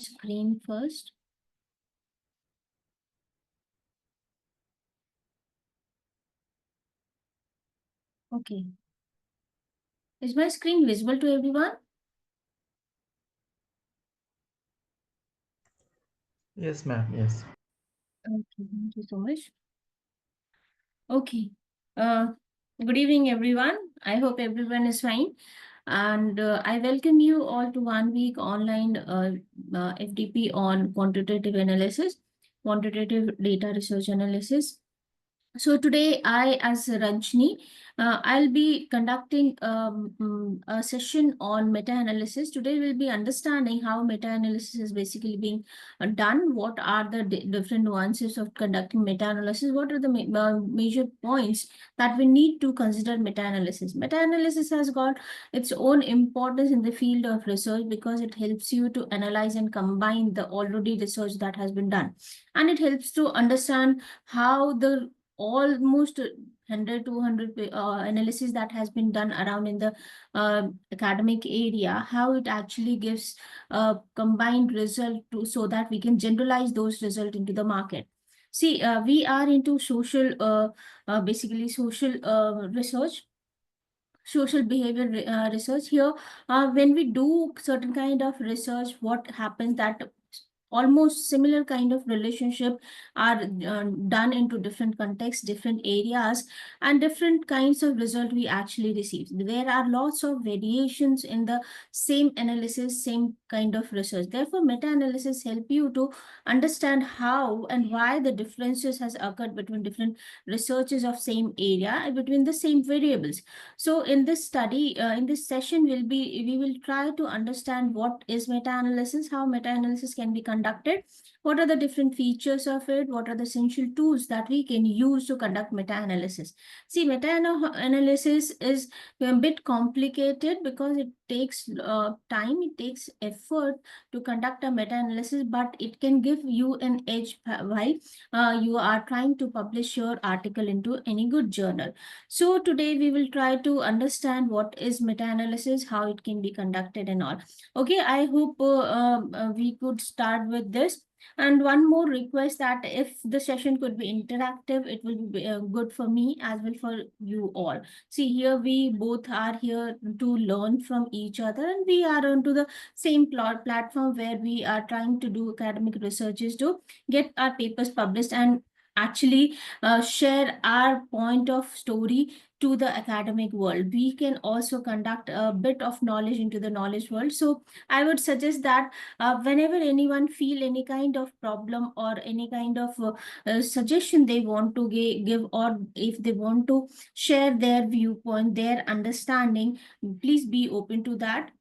Screen first. Okay. Is my screen visible to everyone? Yes, ma'am. Yes. Okay, thank you so much. Okay. Good evening, everyone. I hope everyone is fine. And I welcome you all to 1 week online FDP on quantitative analysis, quantitative data research analysis. So today I, as Ranjini, I'll be conducting a session on meta-analysis. Today we'll be understanding how meta-analysis is basically being done. What are the different nuances of conducting meta-analysis? What are the major points that we need to consider meta-analysis? Meta-analysis has got its own importance in the field of research because it helps you to analyze and combine the already research that has been done. And it helps to understand how the almost 100 200 analysis that has been done around in the academic area, how it actually gives a combined result to, so that we can generalize those results into the market. See, we are into social basically social research, social behavior research here. When we do certain kind of research, what happens that almost similar kind of relationship are done into different contexts, different areas, and different kinds of result we actually receive. There are lots of variations in the same analysis, same kind of research. Therefore, meta-analysis help you to understand how and why the differences has occurred between different researches of same area and between the same variables. So in this study, in this session, we will try to understand what is meta-analysis, how meta-analysis can be conducted, what are the different features of it, what are the essential tools that we can use to conduct meta-analysis. See, meta-analysis is a bit complicated because it takes time, it takes effort to conduct a meta-analysis, but it can give you an edge while you are trying to publish your article into any good journal. So today we will try to understand what is meta-analysis, how it can be conducted and all. Okay, I hope we could start with this. And one more request, that if the session could be interactive, it will be good for me as well for you all. See, here we both are here to learn from each other, and we are onto the same platform where we are trying to do academic researches to get our papers published and actually share our point of story to the academic world. We can also conduct a bit of knowledge into the knowledge world. So I would suggest that whenever anyone feel any kind of problem or any kind of suggestion they want to give, or if they want to share their viewpoint, their understanding, please be open to that.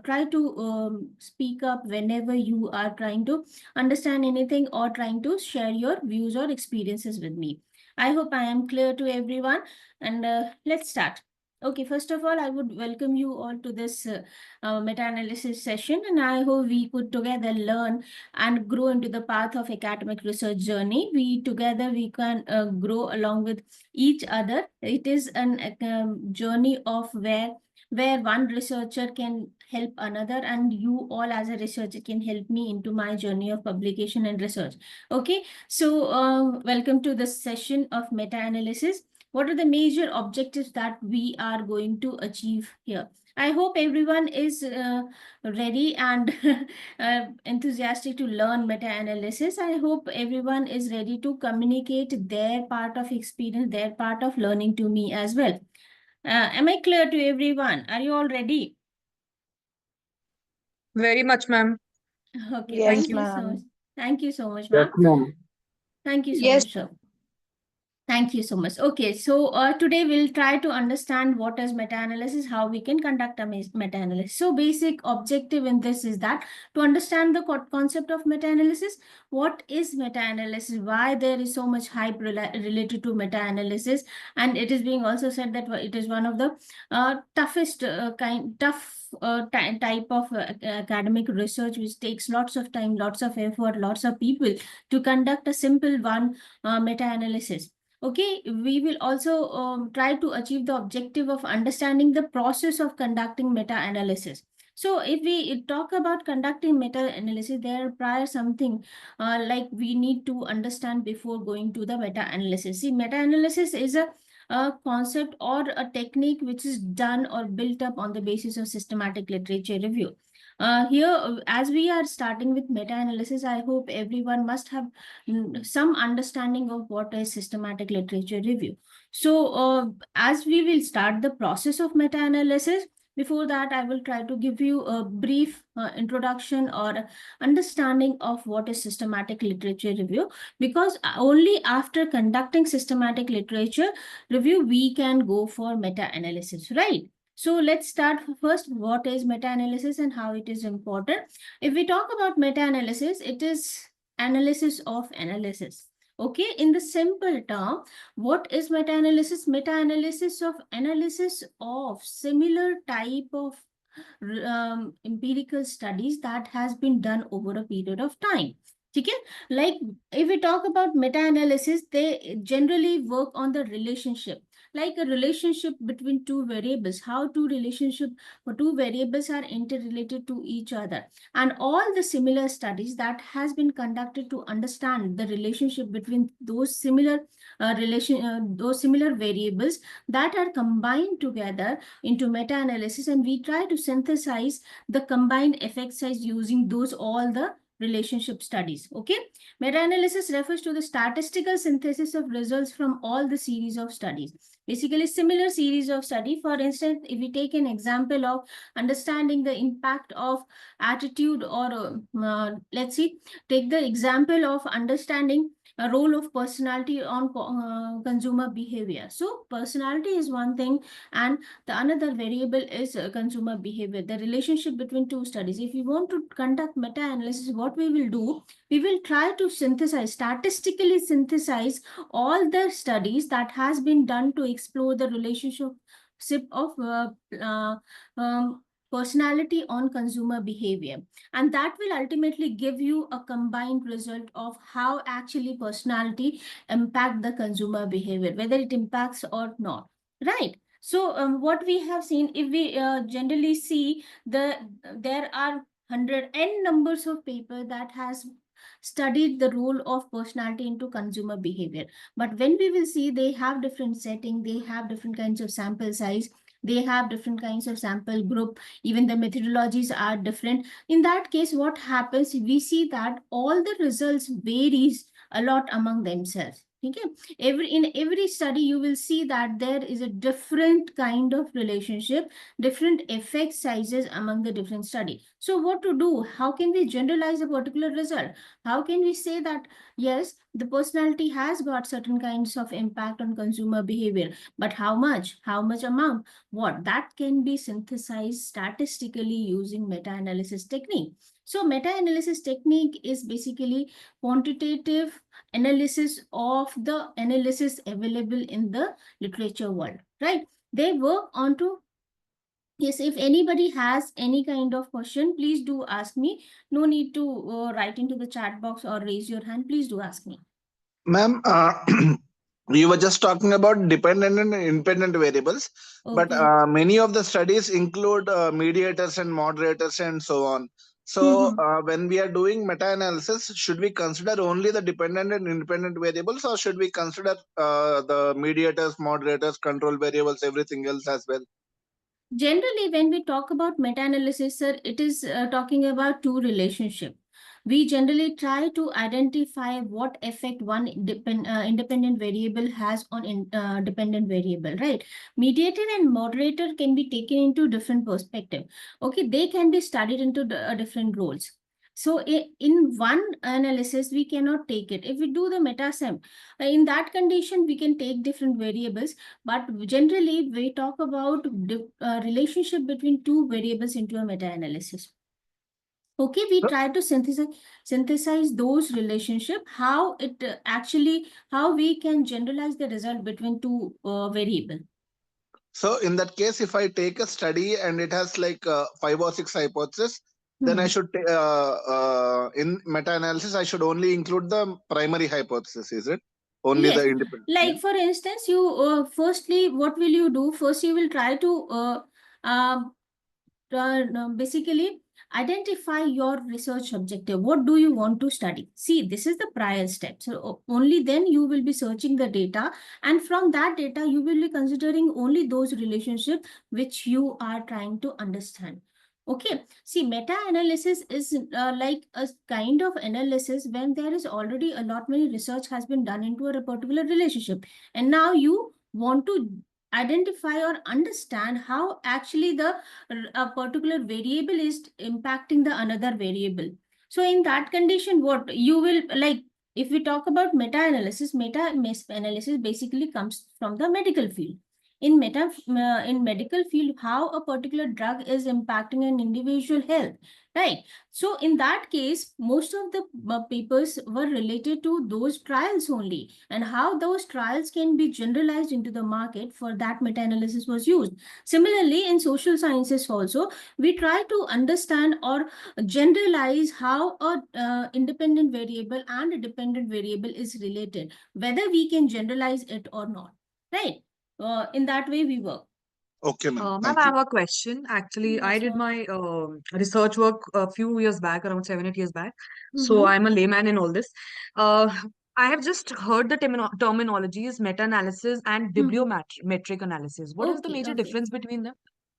Try to speak up whenever you are trying to understand anything or trying to share your views or experiences with me. I hope I am clear to everyone, and let's start. Okay, first of all, I would welcome you all to this meta-analysis session, and I hope we could together learn and grow into the path of academic research journey. We can grow along with each other. It is an journey of where one researcher can help another, and you all as a researcher can help me into my journey of publication and research. Okay, so welcome to the session of meta-analysis. What are the major objectives that we are going to achieve here? I hope everyone is ready and enthusiastic to learn meta-analysis. I hope everyone is ready to communicate their part of experience, their part of learning to me as well. Am I clear to everyone? Are you all ready? Very much, ma'am. Okay, Yes, Thank thank you. you so much. ma'am. Thank you so much, Yes, ma'am. ma'am. Thank you so Yes, much, sir. Thank you so much. Okay, so today we'll try to understand what is meta-analysis, how we can conduct a meta-analysis. So basic objective in this is that to understand the concept of meta-analysis, what is meta-analysis, why there is so much hype related to meta-analysis, and it is being also said that it is one of the toughest type of academic research, which takes lots of time, lots of effort, lots of people to conduct a simple one meta-analysis. Okay, we will also try to achieve the objective of understanding the process of conducting meta-analysis. So if we talk about conducting meta-analysis, there prior something like we need to understand before going to the meta-analysis. See, meta-analysis is a concept or a technique which is done or built up on the basis of systematic literature review. Here, as we are starting with meta-analysis, I hope everyone must have some understanding of what is systematic literature review. So, as we will start the process of meta-analysis, before that, I will try to give you a brief introduction or understanding of what is systematic literature review, because only after conducting systematic literature review, we can go for meta-analysis, right? So let's start first, what is meta-analysis and how it is important. If we talk about meta-analysis, it is analysis of analysis. Okay, in the simple term, what is meta-analysis? Meta-analysis of analysis of similar type of empirical studies that has been done over a period of time. Okay, like if we talk about meta-analysis, they generally work on the relationship, like a relationship between two variables, how two variables are interrelated to each other, and all the similar studies that has been conducted to understand the relationship between those similar variables that are combined together into meta-analysis, and we try to synthesize the combined effect size using those all the relationship studies. Okay, meta-analysis refers to the statistical synthesis of results from all the series of studies, basically similar series of study. For instance, if we take an example of understanding the impact of attitude, or let's see, take the example of understanding a role of personality on consumer behavior. So personality is one thing, and the another variable is consumer behavior, the relationship between two studies. If we want to conduct meta-analysis, what we will do, we will try to statistically synthesize all the studies that has been done to explore the relationship of personality on consumer behavior, and that will ultimately give you a combined result of how actually personality impact the consumer behavior, whether it impacts or not, right? So what we have seen, if we generally see, there are 100 n numbers of paper that has studied the role of personality into consumer behavior. But when we will see, they have different setting, they have different kinds of sample size, they have different kinds of sample group, even the methodologies are different. In that case, what happens, we see that all the results varies a lot among themselves. Okay, in every study you will see that there is a different kind of relationship, different effect sizes among the different study. So what to do, how can we generalize a particular result? How can we say that yes, the personality has got certain kinds of impact on consumer behavior, but how much amount, what that can be synthesized statistically using meta-analysis technique. So meta-analysis technique is basically quantitative analysis of the analysis available in the literature world, right? They work onto, yes, if anybody has any kind of question, please do ask me. No need to write into the chat box or raise your hand. Please do ask me. Ma'am, you were just talking about dependent and independent variables, but Okay. many of the studies include mediators and moderators and so on. So when we are doing meta-analysis, should we consider only the dependent and independent variables, or should we consider the mediators, moderators, control variables, everything else as well? Generally, when we talk about meta-analysis, sir, it is talking about two relationships. We generally try to identify what effect one independent variable has on dependent variable, right? Mediator and moderator can be taken into different perspective. Okay, they can be studied into different roles. So in one analysis, we cannot take it. If we do the meta-sem, in that condition, we can take different variables, but generally we talk about relationship between two variables into a meta-analysis. Okay, we try to synthesize those relationship, how it how we can generalize the result between two variable. So in that case, if I take a study and it has like 5 or 6 hypotheses, then I should, in meta-analysis, I should only include the primary hypothesis, is it? Only Yes. the independent. Like for instance, you firstly, what will you do? First, you will try to basically identify your research objective. What do you want to study? See, this is the prior step. So only then you will be searching the data, and from that data, you will be considering only those relationships which you are trying to understand. Okay, see, meta-analysis is like a kind of analysis when there is already a lot many research has been done into a particular relationship, and now you want to identify or understand how actually a particular variable is impacting the another variable. So in that condition, what you will like, if we talk about meta-analysis basically comes from the medical field. In medical field, how a particular drug is impacting an individual health, right? So in that case, most of the papers were related to those trials only, and how those trials can be generalized into the market. For that, meta-analysis was used. Similarly, in social sciences also, we try to understand or generalize how a independent variable and a dependent variable is related, whether we can generalize it or not, right? In that way we work. Okay, ma'am. Ma'am, Thank I you. have a question. Actually, I Yes, did ma'am. my research work a few years back, around 7-8 years back. So I'm a layman in all this. Uh, I have just heard the terminologies meta-analysis and bibliometric analysis. What is the Okay, major okay. difference between them?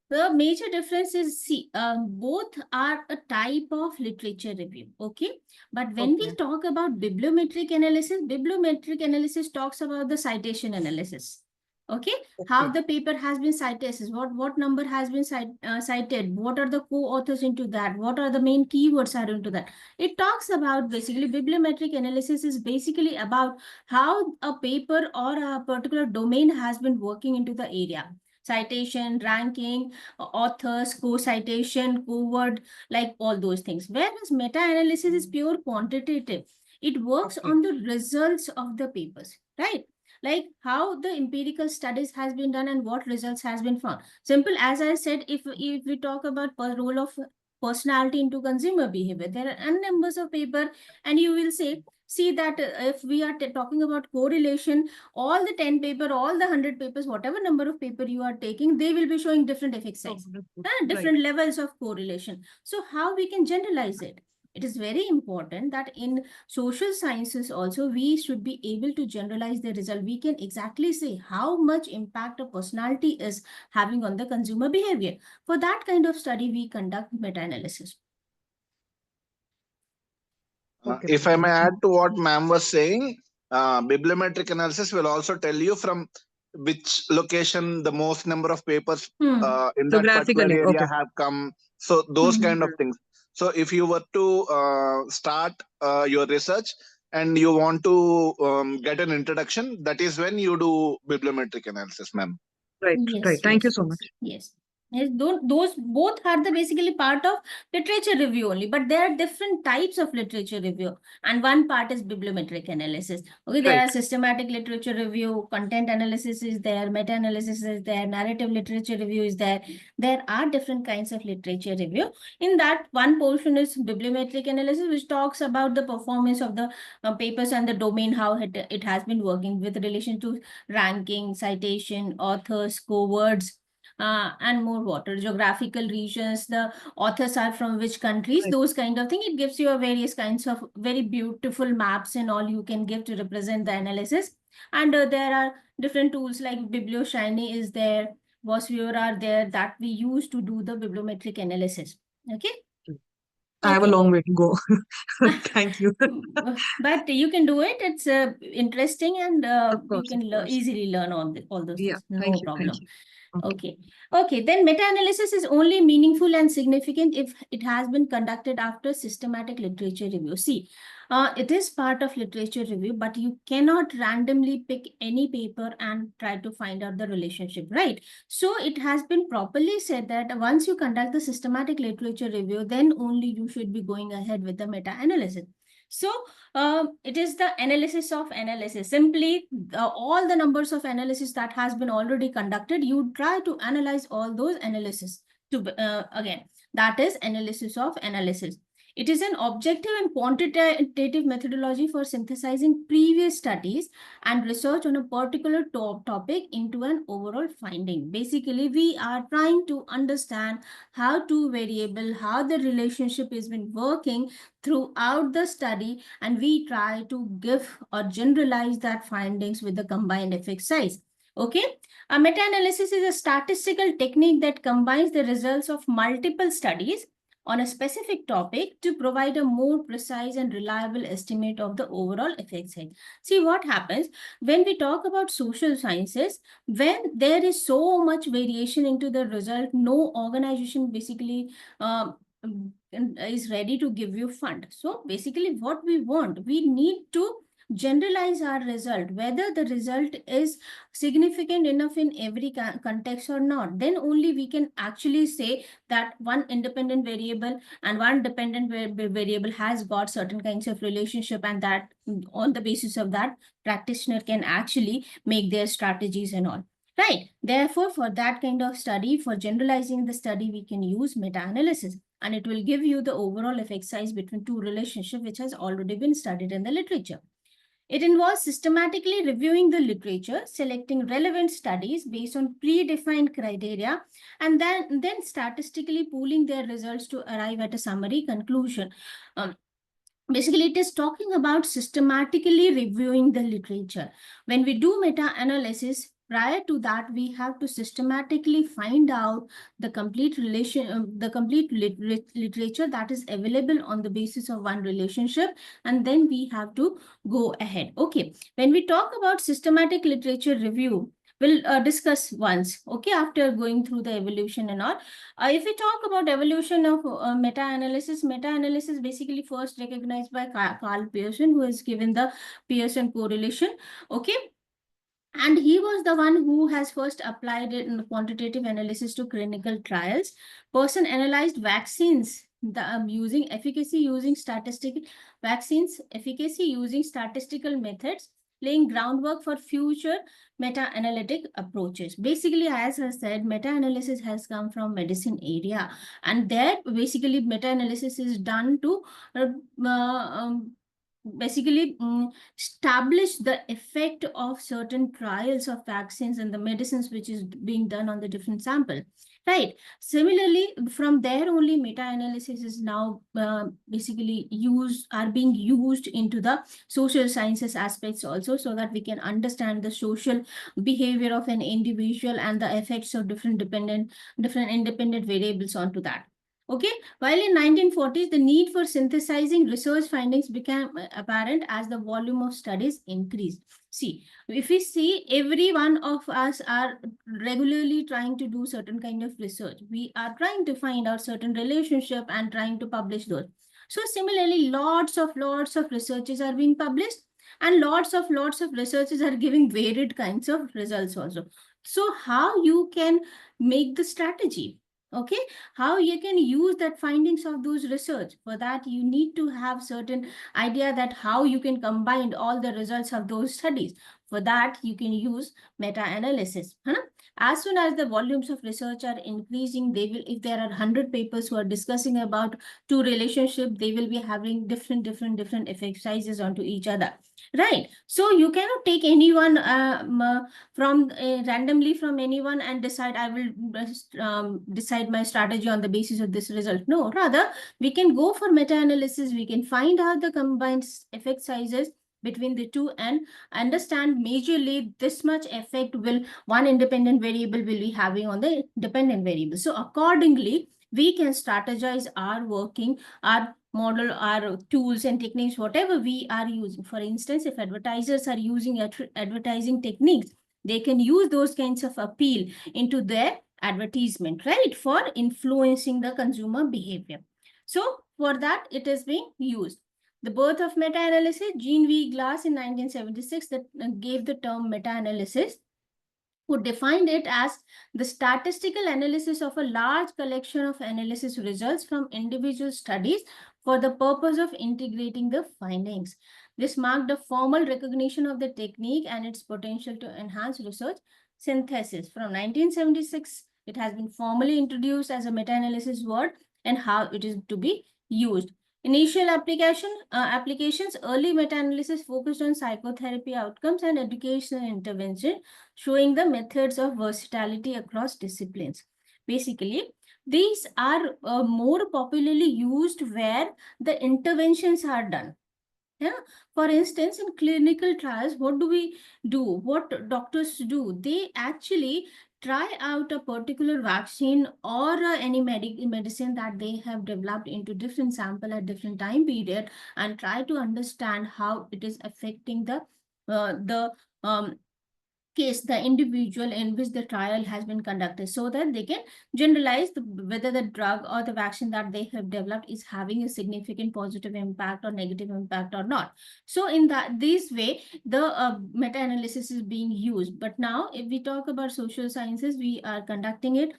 The major difference is, see, both are a type of literature review, okay? But when we Okay. talk about bibliometric analysis talks about the citation analysis, okay? How Okay. the paper has been cited, what number has been cited, what are the co-authors into that, what are the main keywords are into that. It talks about, basically, bibliometric analysis is basically about how a paper or a particular domain has been working into the area. Citation, ranking, authors, co-citation, co-word, like all those things. Whereas meta-analysis is pure quantitative. It works Okay. on the results of the papers, right? Like how the empirical studies has been done and what results has been found. Simple, as I said, if we talk about the role of personality into consumer behavior, there are n numbers of paper, and you will say, see that if we are talking about correlation, all the 10 paper, all the 100 papers, whatever number of paper you are taking, they will be showing different effect Oh, size, that's good. and Right. different levels of correlation. So how we can generalize it? It is very important that in social sciences also, we should be able to generalize the result. We can exactly say how much impact a personality is having on the consumer behavior. For that kind of study, we conduct meta-analysis. Okay. If I may add to what ma'am was saying, bibliometric analysis will also tell you from which location the most number of papers in So that particular graphically, area okay. have come. So those kind of things. So if you were to start your research and you want to get an introduction, that is when you do bibliometric analysis, ma'am. Right, Yes, right. Thank you yes, so yes, much. yes. Yes, those both are the basically part of literature review only, but there are different types of literature review, and one part is bibliometric analysis. Okay, there Right. are systematic literature review, content analysis is there, meta-analysis is there, narrative literature review is there. There are different kinds of literature review. In that, one portion is bibliometric analysis, which talks about the performance of the papers and the domain, how it has been working with relation to ranking, citation, authors, co-words, and more water, geographical regions, the authors are from which countries, Right. those kind of thing. It gives you a various kinds of very beautiful maps and all you can give to represent the analysis. And there are different tools like BiblioShiny is there, VOSViewer are there, that we use to do the bibliometric analysis. Okay. I have a Okay. long way to go. Thank you. But you can do it. It's interesting, and Of you course, of can course. easily learn all those Yeah, things. thank No you. Thank problem. you. Okay. Okay. Then meta-analysis is only meaningful and significant if it has been conducted after systematic literature review. See, it is part of literature review, but you cannot randomly pick any paper and try to find out the relationship, right? So it has been properly said that once you conduct the systematic literature review, then only you should be going ahead with the meta-analysis. So it is the analysis of analysis. Simply, all the numbers of analysis that has been already conducted, you try to analyze all those analysis to again. That is analysis of analysis. It is an objective and quantitative methodology for synthesizing previous studies and research on a particular topic into an overall finding. Basically, we are trying to understand how two variable, how the relationship has been working throughout the study, and we try to give or generalize that findings with the combined effect size. Okay, a meta-analysis is a statistical technique that combines the results of multiple studies on a specific topic to provide a more precise and reliable estimate of the overall effect size. See what happens when we talk about social sciences, when there is so much variation into the result, no organization basically is ready to give you fund. So basically what we want, we need to generalize our result, whether the result is significant enough in every context or not. Then only we can actually say that one independent variable and one dependent variable has got certain kinds of relationship, and that on the basis of that, practitioner can actually make their strategies and all. Right. Therefore, for that kind of study, for generalizing the study, we can use meta-analysis, and it will give you the overall effect size between two relationships, which has already been studied in the literature. It involves systematically reviewing the literature, selecting relevant studies based on predefined criteria, and then statistically pooling their results to arrive at a summary conclusion. Basically, it is talking about systematically reviewing the literature. When we do meta-analysis, prior to that, we have to systematically find out the complete literature that is available on the basis of one relationship, and then we have to go ahead. Okay, when we talk about systematic literature review, we'll discuss once, okay, after going through the evolution and all. If we talk about evolution of meta-analysis basically first recognized by Carl Pearson, who has given the Pearson correlation, okay? And he was the one who has first applied it in quantitative analysis to clinical trials. Pearson analyzed vaccines using statistical methods, laying groundwork for future meta-analytic approaches. Basically, as I said, meta-analysis has come from medicine area, and there basically meta-analysis is done to basically establish the effect of certain trials of vaccines and the medicines which is being done on the different sample, right? Similarly, from there only meta-analysis is now basically being used into the social sciences aspects also, so that we can understand the social behavior of an individual and the effects of different independent variables onto that. Okay, while in 1940s, the need for synthesizing research findings became apparent as the volume of studies increased. See, if we see, every one of us are regularly trying to do certain kind of research. We are trying to find out certain relationship and trying to publish those. So similarly, lots of researches are being published, and lots of researches are giving varied kinds of results also. So how you can make the strategy? Okay, how you can use that findings of those research? For that, you need to have certain idea that how you can combine all the results of those studies. For that, you can use meta-analysis. As soon as the volumes of research are increasing, they will, if there are 100 papers who are discussing about two relationships, they will be having different effect sizes onto each other, right? So you cannot take anyone from randomly from anyone and decide I will decide my strategy on the basis of this result. No, rather we can go for meta-analysis. We can find out the combined effect sizes between the two and understand majorly this much effect will one independent variable will be having on the dependent variable. So accordingly, we can strategize our working, our model, our tools and techniques, whatever we are using. For instance, if advertisers are using advertising techniques, they can use those kinds of appeal into their advertisement, right, for influencing the consumer behavior. So for that, it is being used. The birth of meta-analysis, Jean V. Glass in 1976 that gave the term meta-analysis, who defined it as the statistical analysis of a large collection of analysis results from individual studies for the purpose of integrating the findings. This marked a formal recognition of the technique and its potential to enhance research synthesis. From 1976, it has been formally introduced as a meta-analysis word and how it is to be used. Initial applications, early meta-analysis focused on psychotherapy outcomes and educational intervention, showing the methods of versatility across disciplines. Basically, these are more popularly used where the interventions are done. Yeah. For instance, in clinical trials, what do we do? What doctors do? They actually try out a particular vaccine or any medicine that they have developed into different sample at different time period and try to understand how it is affecting the case, the individual in which the trial has been conducted, so that they can generalize whether the drug or the vaccine that they have developed is having a significant positive impact or negative impact or not. So in this way, the meta-analysis is being used. But now, if we talk about social sciences, we are conducting it.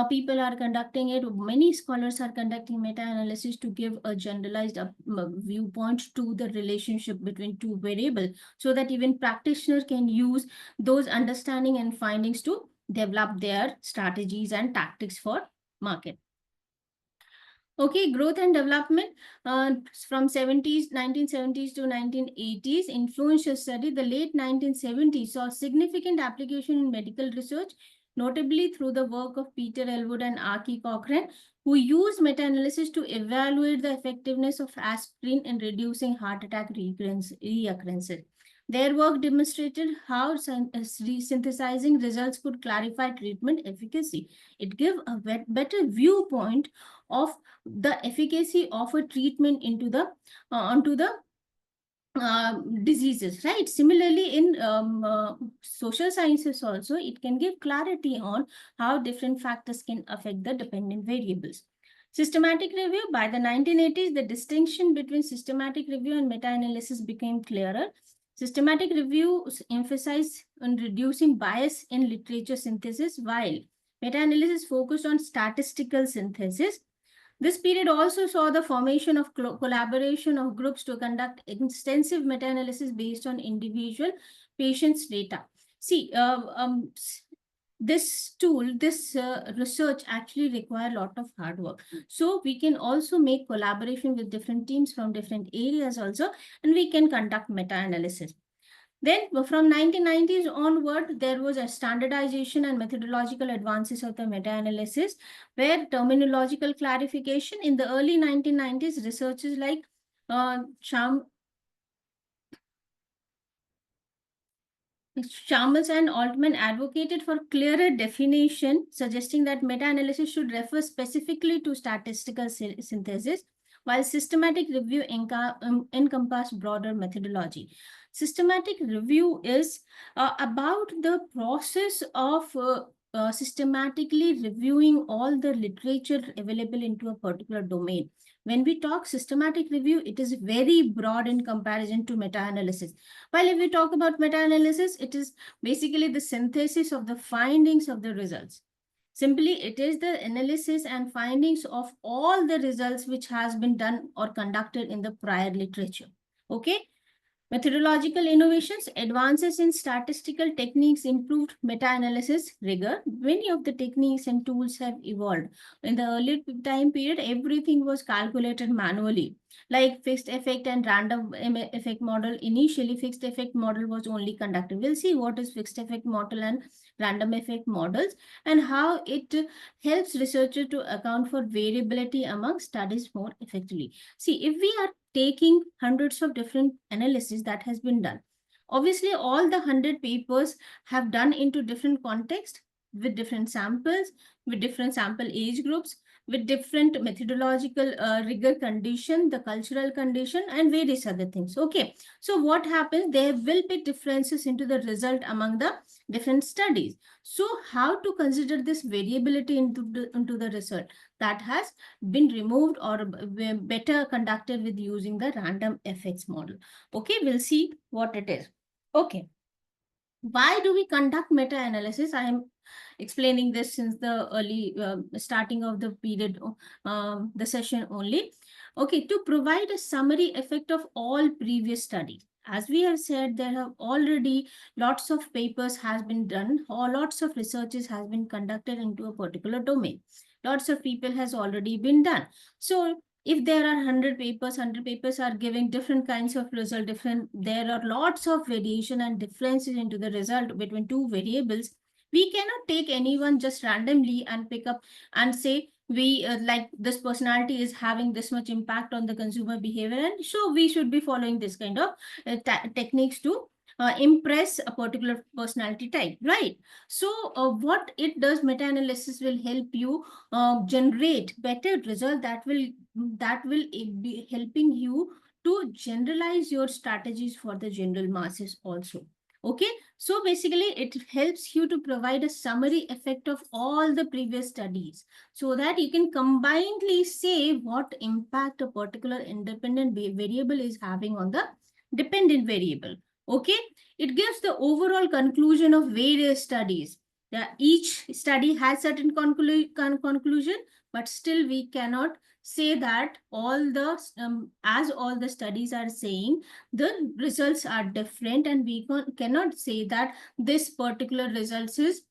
People are conducting it. Many scholars are conducting meta-analysis to give a generalized viewpoint to the relationship between two variables, so that even practitioners can use those understanding and findings to develop their strategies and tactics for market. Okay, growth and development from 1970s to 1980s, influential study. The late 1970s saw significant application in medical research, notably through the work of Peter Elwood and Archie Cochrane, who used meta-analysis to evaluate the effectiveness of aspirin in reducing heart attack reoccurrences. Their work demonstrated how synthesizing results could clarify treatment efficacy. It gave a better viewpoint of the efficacy of a treatment into the onto the diseases, right? Similarly, in social sciences also, it can give clarity on how different factors can affect the dependent variables. Systematic review. By the 1980s, the distinction between systematic review and meta-analysis became clearer. Systematic reviews emphasize on reducing bias in literature synthesis, while meta-analysis focused on statistical synthesis. This period also saw the formation of collaboration of groups to conduct extensive meta-analysis based on individual patients' data. See, this research actually require a lot of hard work. So we can also make collaboration with different teams from different areas also, and we can conduct meta-analysis. Then from 1990s onward, there was a standardization and methodological advances of the meta-analysis, where terminological clarification. In the early 1990s, researchers like Chalmers and Altman advocated for clearer definition, suggesting that meta-analysis should refer specifically to statistical synthesis, while systematic review encompass broader methodology. Systematic review is about the process of systematically reviewing all the literature available into a particular domain. When we talk systematic review, it is very broad in comparison to meta-analysis. While if we talk about meta-analysis, it is basically the synthesis of the findings of the results. Simply, it is the analysis and findings of all the results which has been done or conducted in the prior literature. Okay. Methodological innovations, advances in statistical techniques, improved meta-analysis rigor. Many of the techniques and tools have evolved. In the earlier time period, everything was calculated manually, like fixed effect and random effect model. Initially, fixed effect model was only conducted. We'll see what is fixed effect model and random effect models and how it helps researchers to account for variability among studies more effectively. See, if we are taking hundreds of different analyses that has been done, obviously all the 100 papers have done into different context, with different samples, with different sample age groups, with different methodological rigor condition, the cultural condition, and various other things. Okay, so what happens? There will be differences into the result among the different studies. So how to consider this variability into the result? That has been removed or better conducted with using the random effects model. Okay, we'll see what it is. Okay. Why do we conduct meta-analysis? I am explaining this since the early starting of the period, the session only. Okay, to provide a summary effect of all previous studies. As we have said, there have already lots of papers has been done, or lots of researches has been conducted into a particular domain. Lots of people has already been done. So if there are 100 papers are giving different kinds of result, there are lots of variation and differences into the result between two variables. We cannot take anyone just randomly and pick up and say, we like this personality is having this much impact on the consumer behavior, and so we should be following this kind of techniques to impress a particular personality type, right? So what it does, meta-analysis will help you generate better result that will be helping you to generalize your strategies for the general masses also. Okay, so basically it helps you to provide a summary effect of all the previous studies so that you can combinedly say what impact a particular independent variable is having on the dependent variable. Okay, it gives the overall conclusion of various studies. Each study has certain conclusion, but still we cannot say that all the as all the studies are saying, the results are different, and we cannot say that this particular results is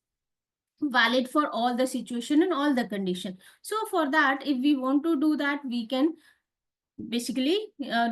valid for all the situation and all the condition. So for that, if we want to do that, we can basically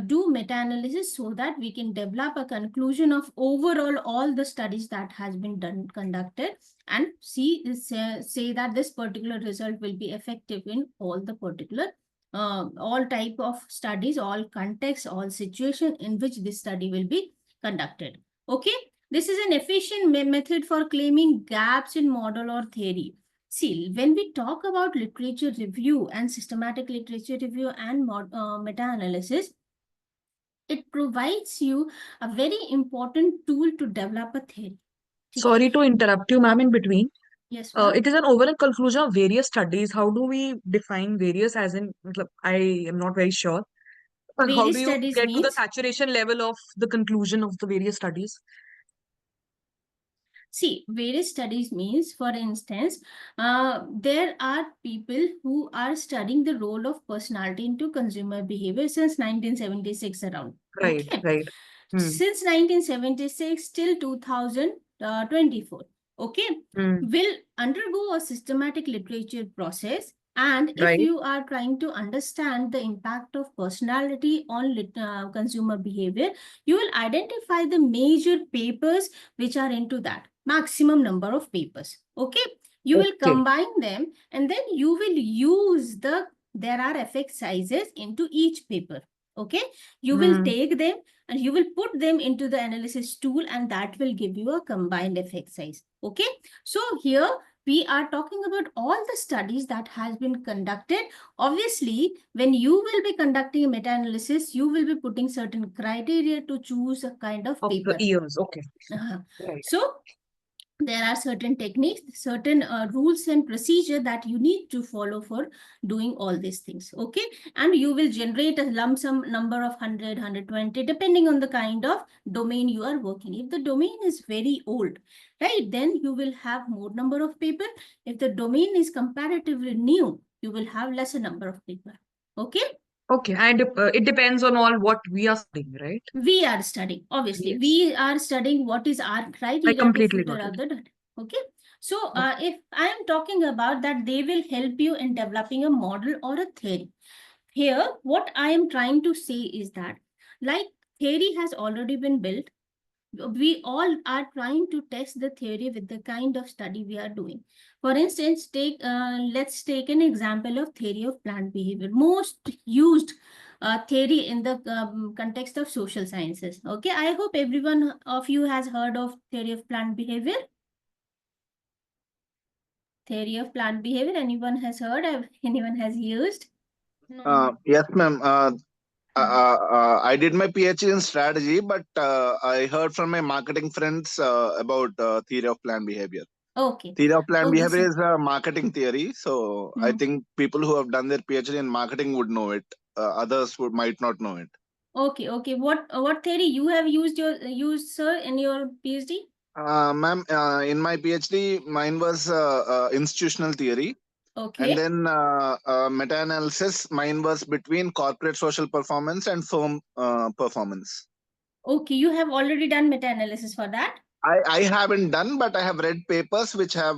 do meta-analysis so that we can develop a conclusion of overall all the studies that has been conducted, and say that this particular result will be effective in all the particular all type of studies, all contexts, all situation in which this study will be conducted. Okay, this is an efficient method for claiming gaps in model or theory. See, when we talk about literature review and systematic literature review and meta-analysis, it provides you a very important tool to develop a theory. Sorry to interrupt you, ma'am, in between. Yes, ma'am. It is an overall conclusion of various studies. How do we define various, as in, I am not very sure. How Various do you studies get to the means, saturation level of the conclusion of the various studies? see, various studies means, for instance, there are people who are studying the role of personality into consumer behavior since 1976 around. Right, Okay. right. Since 1976 till 2024. Okay. Will undergo a systematic literature process. And if Right. you are trying to understand the impact of personality on consumer behavior, you will identify the major papers which are into that. Maximum number of papers. Okay. You will combine them, and then you will use there are effect sizes into each paper. Okay. You will take them and you will put them into the analysis tool, and that will give you a combined effect size. Okay. So here we are talking about all the studies that has been conducted. Obviously, when you will be conducting a meta-analysis, you will be putting certain criteria to choose a kind of paper. The years, okay. Right. So there are certain techniques, certain rules and procedure that you need to follow for doing all these things. Okay. And you will generate a lump sum number of 100, 120, depending on the kind of domain you are working. If the domain is very old, right, then you will have more number of paper. If the domain is comparatively new, you will have lesser number of paper. Okay. Okay, and it depends on all what we are studying, right? We are studying, obviously. Yes. We are studying what is our criteria to filter out the data. Okay. So if I am talking about that, they will help you in developing a model or a theory. Here, what I am trying to say is that, like, theory has already been built. We all are trying to test the theory with the kind of study we are doing. For instance, let's take an example of theory of plant behavior, most used theory in the context of social sciences. Okay, I hope everyone of you has heard of theory of plant behavior. Theory of plant behavior, anyone has heard? Anyone has used? Yes, ma'am. I did my PhD in strategy, but I heard from my marketing friends about theory of planned behavior. Okay. Theory of planned behavior is a marketing theory. So I think people who have done their PhD in marketing would know it. Others might not know it. Okay. Okay. What theory you have used, sir, in your PhD? Ma'am, in my PhD, mine was institutional theory. Okay. And then meta-analysis, mine was between corporate social performance and firm performance. Okay, you have already done meta-analysis for that? I haven't done, but I have read papers which have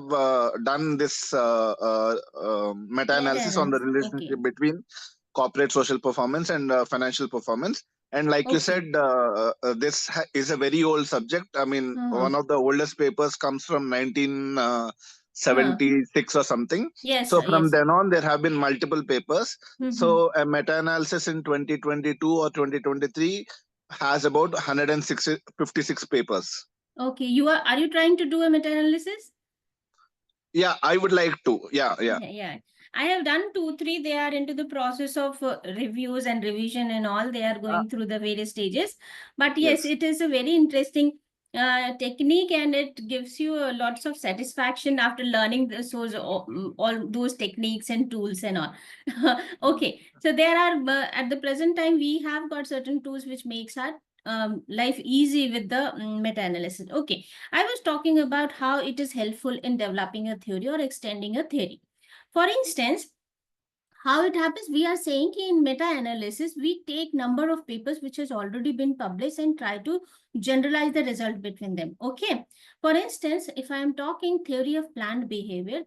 done this meta-analysis on the relationship between corporate social performance and financial performance. And like you Okay. said, this is a very old subject. I mean, one of the oldest papers comes from 1976 or something. Yes, So sir, from yes. then on, there have been multiple papers. Mhm. So a meta-analysis in 2022 or 2023 has about 156 papers. Okay, are you trying to do a meta-analysis? Yeah, I would like to. Yeah. Yeah. I have done 2, 3. They are into the process of reviews and revision and all. They are going through the various stages. But yes, it is a very interesting technique, and it gives you lots of satisfaction after learning all those techniques and tools and all. Okay, so there are at the present time we have got certain tools which makes our life easy with the meta-analysis. Okay, I was talking about how it is helpful in developing a theory or extending a theory. For instance, how it happens, we are saying in meta-analysis, we take number of papers which has already been published and try to generalize the result between them. Okay. For instance, if I am talking theory of planned behavior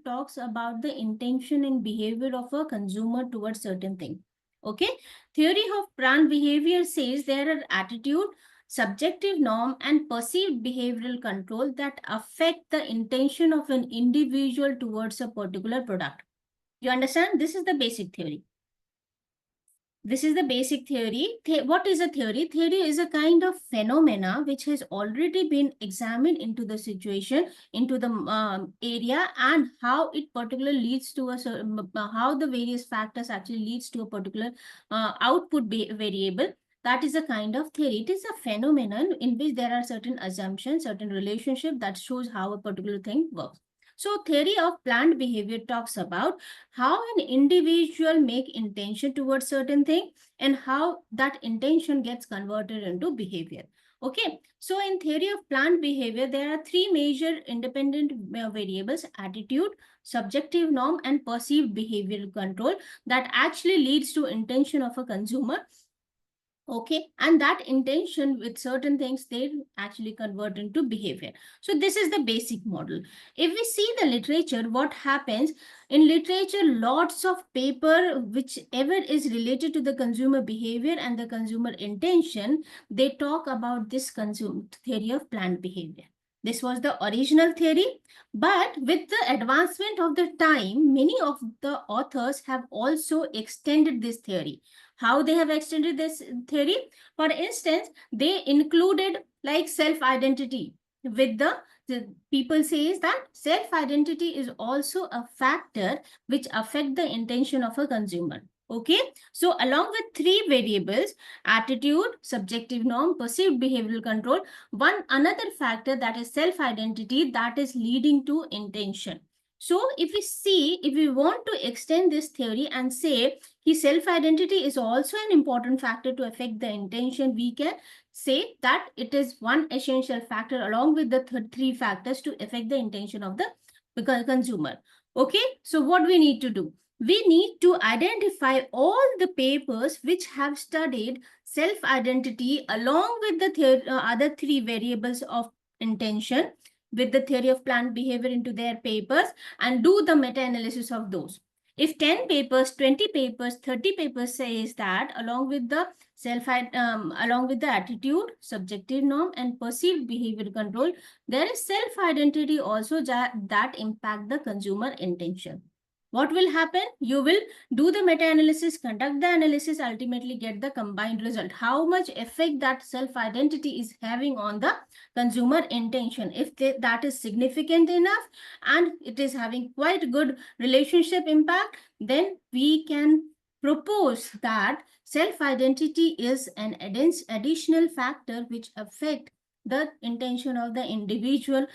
talks about the intention and behavior of a consumer towards certain thing. Okay. Theory of planned behavior says there are attitude, subjective norm, and perceived behavioral control that affect the intention of an individual towards a particular product. You understand? This is the basic theory. This is the basic theory. What is a theory? Theory is a kind of phenomena which has already been examined into the situation, into the area, and how it particularly leads to how the various factors actually leads to a particular output variable. That is a kind of theory. It is a phenomenon in which there are certain assumptions, certain relationship that shows how a particular thing works. So theory of planned behavior talks about how an individual make intention towards certain thing and how that intention gets converted into behavior. Okay, so in theory of planned behavior, there are 3 major independent variables: attitude, subjective norm, and perceived behavioral control that actually leads to intention of a consumer. Okay, and that intention with certain things, they actually convert into behavior. So this is the basic model. If we see the literature, what happens in literature, lots of paper whichever is related to the consumer behavior and the consumer intention, they talk about this theory of planned behavior. This was the original theory, but with the advancement of the time, many of the authors have also extended this theory. How they have extended this theory? For instance, they included like self-identity with the people says that self-identity is also a factor which affect the intention of a consumer. Okay, so along with 3 variables, attitude, subjective norm, perceived behavioral control, another factor, that is self-identity, that is leading to intention. So if we want to extend this theory and say self-identity is also an important factor to affect the intention, we can say that it is one essential factor along with the 3 factors to affect the intention of the consumer. Okay, so what we need to do? We need to identify all the papers which have studied self-identity along with the other 3 variables of intention with the theory of planned behavior into their papers and do the meta-analysis of those. If 10 papers, 20 papers, 30 papers says that along with the along with the attitude, subjective norm, and perceived behavior control, there is self-identity also that impact the consumer intention. What will happen? You will do the meta-analysis, conduct the analysis, ultimately get the combined result. How much effect that self-identity is having on the consumer intention. If that is significant enough and it is having quite good relationship impact, then we can propose that self-identity is an additional factor which affect the intention of the individual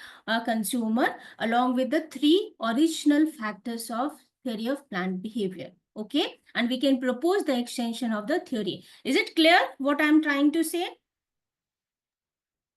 consumer along with the 3 original factors of theory of planned behavior. Okay, and we can propose the extension of the theory. Is it clear what I'm trying to say?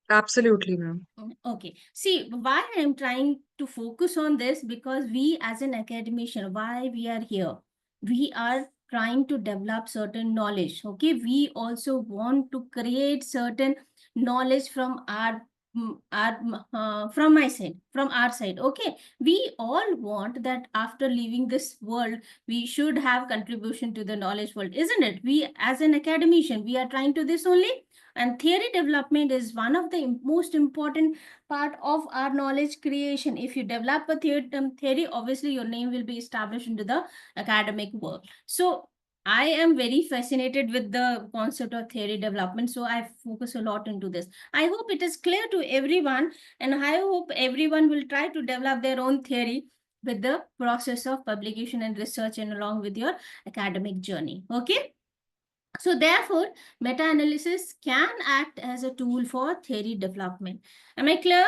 Absolutely, ma'am. Okay, see why I'm trying to focus on this, because we as an academician, why we are here, we are trying to develop certain knowledge. Okay, we also want to create certain knowledge from our from my side, from our side. Okay, we all want that after leaving this world, we should have contribution to the knowledge world, isn't it? We, as an academician, we are trying to this only. And theory development is one of the most important part of our knowledge creation. If you develop a theory, obviously your name will be established into the academic world. So I am very fascinated with the concept of theory development, so I focus a lot into this. I hope it is clear to everyone, and I hope everyone will try to develop their own theory with the process of publication and research and along with your academic journey. Okay. So therefore, meta-analysis can act as a tool for theory development. Am I clear?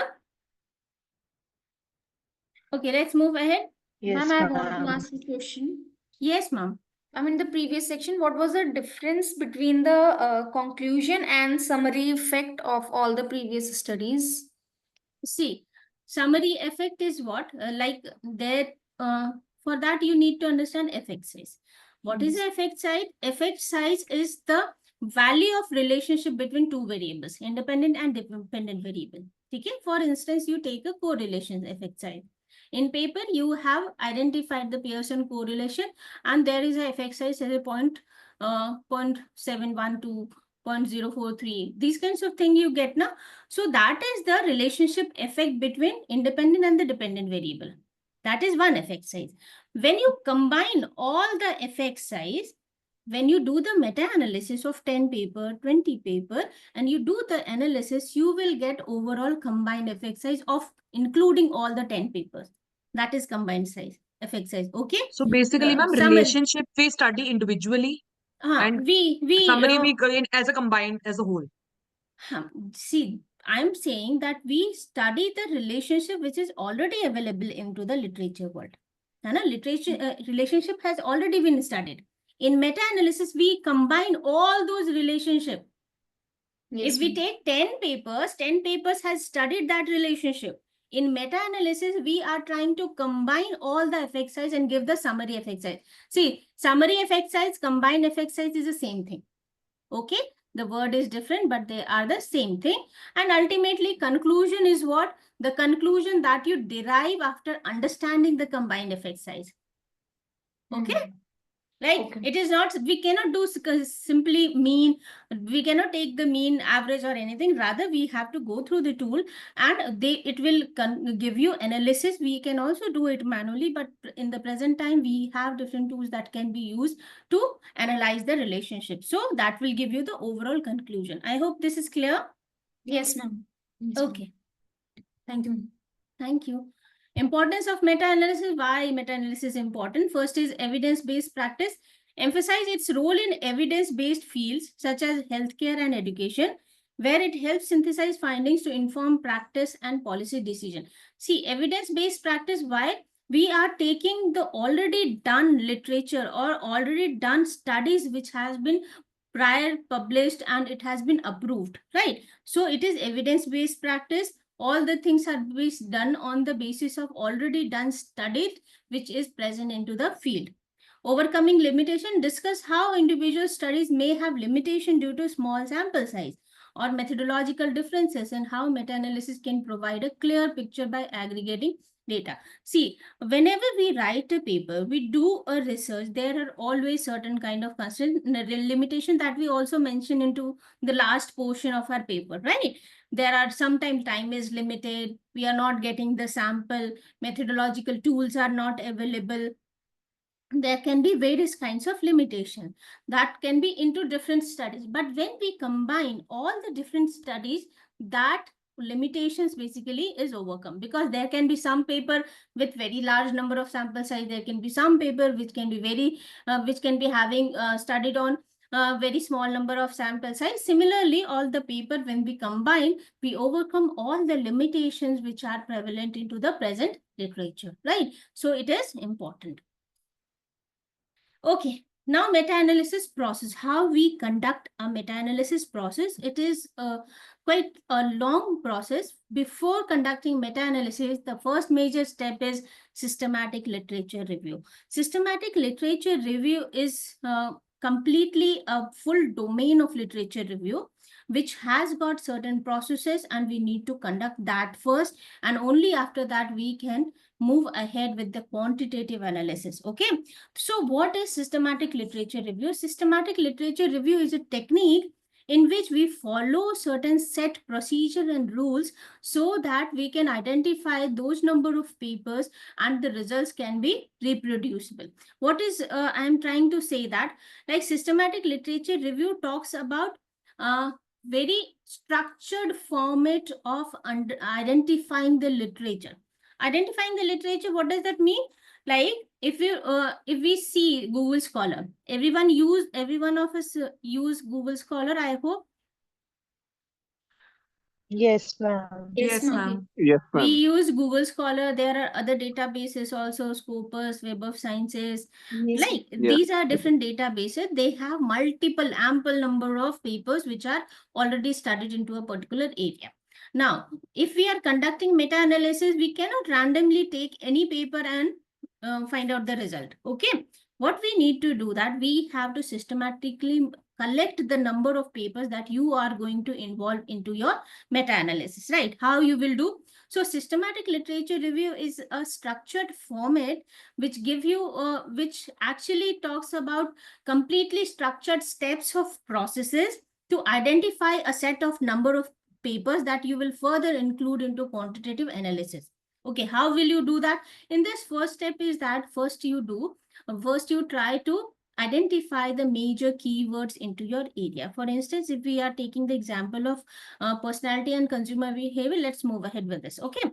Okay, let's move ahead. Yes, Ma'am, I want to ma'am. ask a question. Yes, ma'am. In the previous section, what was the difference between the conclusion and summary effect of all the previous studies? See, summary effect is what? For that, you need to understand effect size. What is the effect size? Effect size is the value of relationship between two variables, independent and dependent variable. Okay? For instance, you take a correlation effect size. In paper, you have identified the Pearson correlation, and there is a effect size as a 0.712, 0.043. These kinds of things you get now. So that is the relationship effect between independent and the dependent variable. That is one effect size. When you combine all the effect size, when you do the meta-analysis of 10 paper, 20 paper, and you do the analysis, you will get overall combined effect size of including all the 10 papers. That is combined size, effect size. Okay. So basically, ma'am, summary. relationship we study individually and summary we as a combined as a whole. See, I'm saying that we study the relationship which is already available into the literature world. Relationship has already been studied. In meta-analysis, we combine all those relationships. Yes, If we take 10 papers has studied that relationship. In meta-analysis, we are trying to combine all the effect size and give the summary effect size. See, summary effect size, combined effect size is the same thing. Okay, the word is different, but they are the same thing. And ultimately, conclusion is what? The conclusion that you derive after understanding the combined effect size. Okay. Right? Okay. It is not, we cannot do simply mean, we cannot take the mean, average or anything. Rather, we have to go through the tool and it will give you analysis. We can also do it manually, but in the present time, we have different tools that can be used to analyze the relationship. So that will give you the overall conclusion. I hope this is clear. Yes, ma'am. Okay. Thank you. Thank you. Importance of meta-analysis. Why meta-analysis is important? First is evidence-based practice. Emphasize its role in evidence-based fields such as healthcare and education, where it helps synthesize findings to inform practice and policy decision. See, evidence-based practice, why? We are taking the already done literature or already done studies which has been prior published and it has been approved, right? So it is evidence-based practice. All the things are done on the basis of already done studied, which is present into the field. Overcoming limitation, discuss how individual studies may have limitation due to small sample size or methodological differences and how meta-analysis can provide a clear picture by aggregating data. See, whenever we write a paper, we do a research, there are always certain kind of limitation that we also mention into the last portion of our paper, right? There are sometimes time is limited. We are not getting the sample. Methodological tools are not available. There can be various kinds of limitation that can be into different studies. But when we combine all the different studies, that limitations basically is overcome, because there can be some paper with very large number of sample size. There can be some paper which can be which can be having studied on very small number of sample size. Similarly, all the paper, when we combine, we overcome all the limitations which are prevalent into the present literature, right? So it is important. Okay, now meta-analysis process. How we conduct a meta-analysis process. It is quite a long process. Before conducting meta-analysis, the first major step is systematic literature review. Systematic literature review is completely a full domain of literature review, which has got certain processes, and we need to conduct that first, and only after that we can move ahead with the quantitative analysis. Okay, so what is systematic literature review? Systematic literature review is a technique in which we follow certain set procedure and rules so that we can identify those number of papers and the results can be reproducible. What is I am trying to say that, like, systematic literature review talks about very structured format of identifying the literature. Identifying the literature, what does that mean? Like, if we see Google Scholar, every one of us use Google Scholar, I hope. Yes, ma'am. Yes, ma'am. ma'am. Yes, We ma'am. use Google Scholar. There are other databases also, Scopus, Web of Sciences. Yes, Like, Yeah. these are different databases. They have multiple ample number of papers which are already studied into a particular area. Now, if we are conducting meta-analysis, we cannot randomly take any paper and find out the result. Okay. What we need to do, that we have to systematically collect the number of papers that you are going to involve into your meta-analysis, right? How you will do? So systematic literature review is a structured format which give you which actually talks about completely structured steps of processes to identify a set of number of papers that you will further include into quantitative analysis. Okay, how will you do that? In this first step is that first you try to identify the major keywords into your area. For instance, if we are taking the example of personality and consumer behavior, let's move ahead with this. Okay,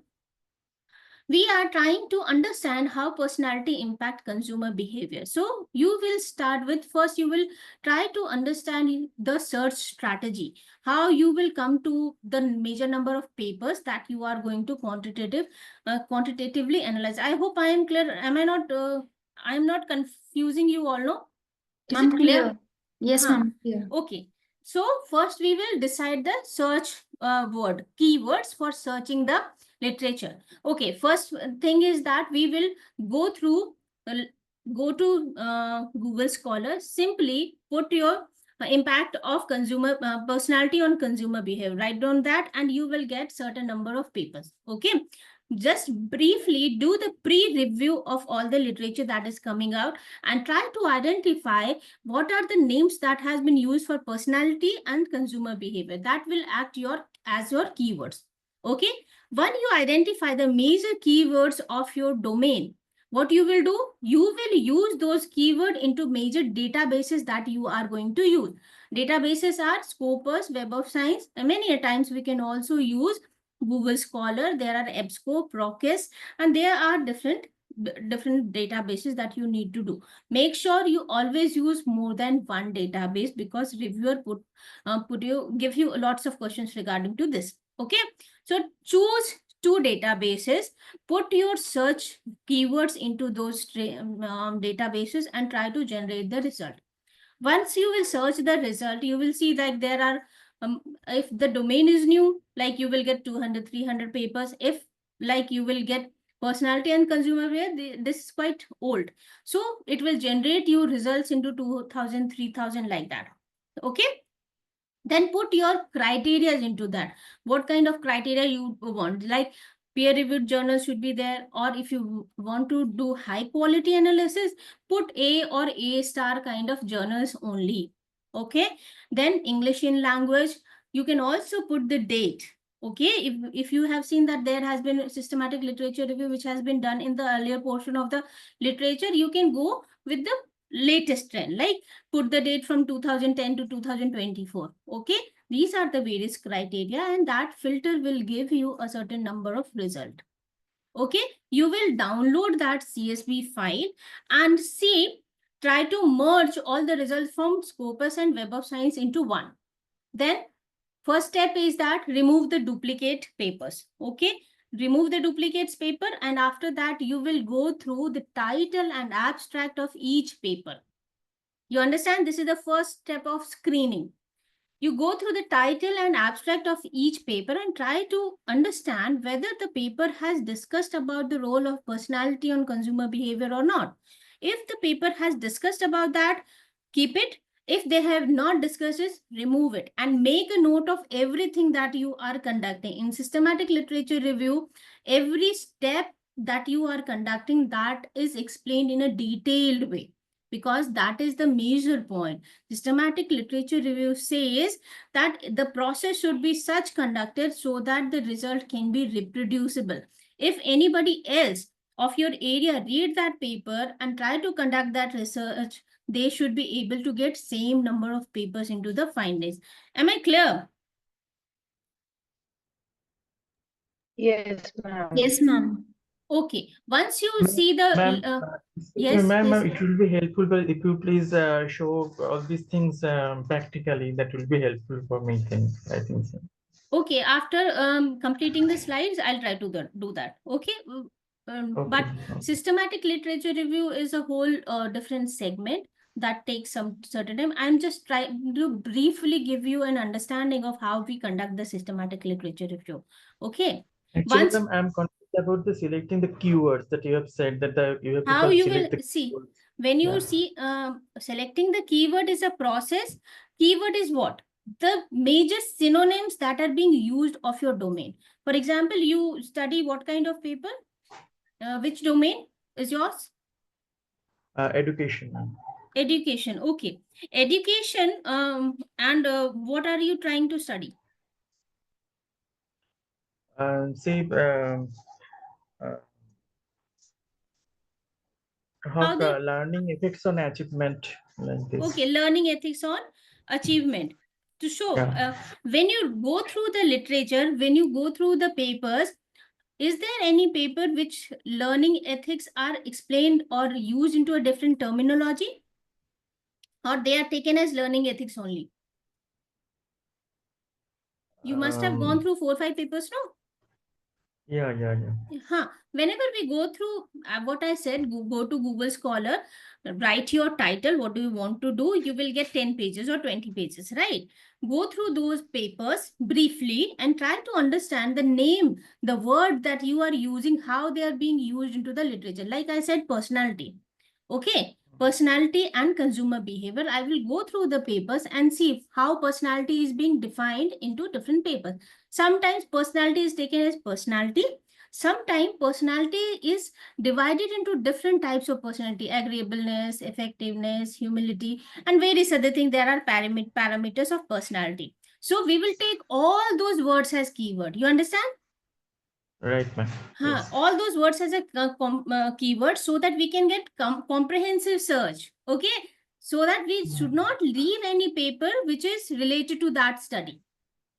we are trying to understand how personality impact consumer behavior. So you will start with, first you will try to understand the search strategy, how you will come to the major number of papers that you are going to quantitatively analyze. I hope I am clear. Am I not I am not confusing you all, no? Is it clear? Yes, Huh. ma'am. Yeah. Okay, so first we will decide the search keywords for searching the literature. Okay, first thing is that we will go through, go to Google Scholar, simply put your impact of consumer personality on consumer behavior, write down that, and you will get certain number of papers. Okay, just briefly do the pre-review of all the literature that is coming out and try to identify what are the names that has been used for personality and consumer behavior that will act as your keywords. Okay, when you identify the major keywords of your domain, what you will do, you will use those keywords into major databases that you are going to use. Databases are Scopus, Web of Science, and many a times we can also use Google Scholar. There are EBSCO, Process, and there are different databases that you need to do. Make sure you always use more than one database, because reviewer give you lots of questions regarding to this. Okay, so choose two databases, put your search keywords into those databases and try to generate the result. Once you will search the result, you will see that there are if the domain is new, like you will get 200 300 papers. If like you will get personality and consumer behavior, this is quite old, so it will generate you results into 2000 3000 like that. Okay, then put your criteria into that. What kind of criteria you want, like peer-reviewed journals should be there, or if you want to do high quality analysis, put A or A star kind of journals only. Okay, then English in language, you can also put the date. Okay, if you have seen that there has been a systematic literature review which has been done in the earlier portion of the literature, you can go with the latest trend, like put the date from 2010 to 2024. Okay, these are the various criteria, and that filter will give you a certain number of result. Okay, you will download that CSV file and see, try to merge all the results from Scopus and Web of Science into one. Then first step is that remove the duplicate papers. Okay, remove the duplicates paper, and after that you will go through the title and abstract of each paper. You understand? This is the first step of screening. You go through the title and abstract of each paper and try to understand whether the paper has discussed about the role of personality on consumer behavior or not. If the paper has discussed about that, keep it. If they have not discussed it, remove it and make a note of everything that you are conducting. In systematic literature review, every step that you are conducting, that is explained in a detailed way, because that is the major point. Systematic literature review says that the process should be such conducted so that the result can be reproducible. If anybody else of your area read that paper and try to conduct that research, they should be able to get same number of papers into the findings. Am I clear? Yes, ma'am. Yes, ma'am. Okay. Once you see the Ma'am, yes, ma'am, yes. it will be helpful, but if you please show all these things practically, that will be helpful for me. I think so. Okay, after completing the slides, I'll try to do that. Okay. But Okay. systematic literature review is a whole different segment that takes some certain time. I'm just trying to briefly give you an understanding of how we conduct the systematic literature review. Okay. Actually, Once ma'am, I'm confused about the selecting the keywords that you have said that you have to how first you select will the see keywords. when you Yeah. see selecting the keyword is a process. Keyword is what? The major synonyms that are being used of your domain. For example, you study what kind of paper? Which domain is yours? Education, ma'am. Education. Okay. Education. And what are you trying to study? Say how How the learning effects on achievement, like this. okay, learning ethics on achievement. To show Yeah. when you go through the literature, when you go through the papers, is there any paper which learning ethics are explained or used into a different terminology? Or they are taken as learning ethics only? You must have gone through 4 or 5 papers, no? Yeah. Whenever we go through what I said, go to Google Scholar, write your title, what do you want to do? You will get 10 pages or 20 pages, right? Go through those papers briefly and try to understand the name, the word that you are using, how they are being used into the literature. Like I said, personality. Okay. Personality and consumer behavior. I will go through the papers and see how personality is being defined into different papers. Sometimes personality is taken as personality. Sometimes personality is divided into different types of personality: agreeableness, effectiveness, humility, and various other things. There are parameters of personality. So we will take all those words as keyword. You understand? Right, ma'am. Yes. All those words as a keyword, so that we can get comprehensive search. Okay. So that we should not leave any paper which is related to that study.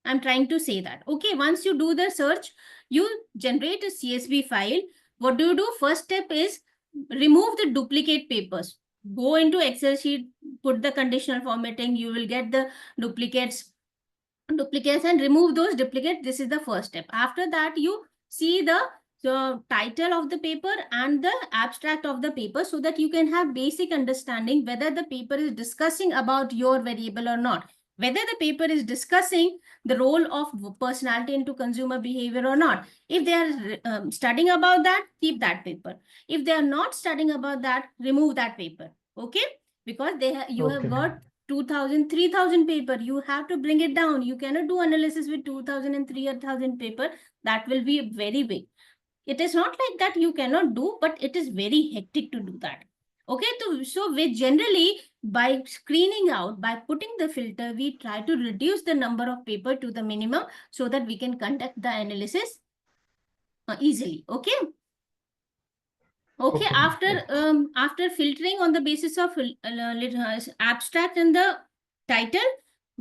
I'm trying to say that. Okay, once you do the search, you generate a CSV file. What do you do? First step is remove the duplicate papers. Go into Excel sheet, put the conditional formatting. You will get the duplicates and remove those duplicates. This is the first step. After that, you see the title of the paper and the abstract of the paper, so that you can have basic understanding whether the paper is discussing about your variable or not, whether the paper is discussing the role of personality into consumer behavior or not. If they are studying about that, keep that paper. If they are not studying about that, remove that paper. Okay, because you have Okay. got 2000, 3000 paper. You have to bring it down. You cannot do analysis with 2000 and 3000 paper. That will be very big. It is not like that you cannot do, but it is very hectic to do that. Okay, so we generally, by screening out, by putting the filter, we try to reduce the number of paper to the minimum, so that we can conduct the analysis easily. Okay. Okay, Okay. after filtering on the basis of abstract and the title,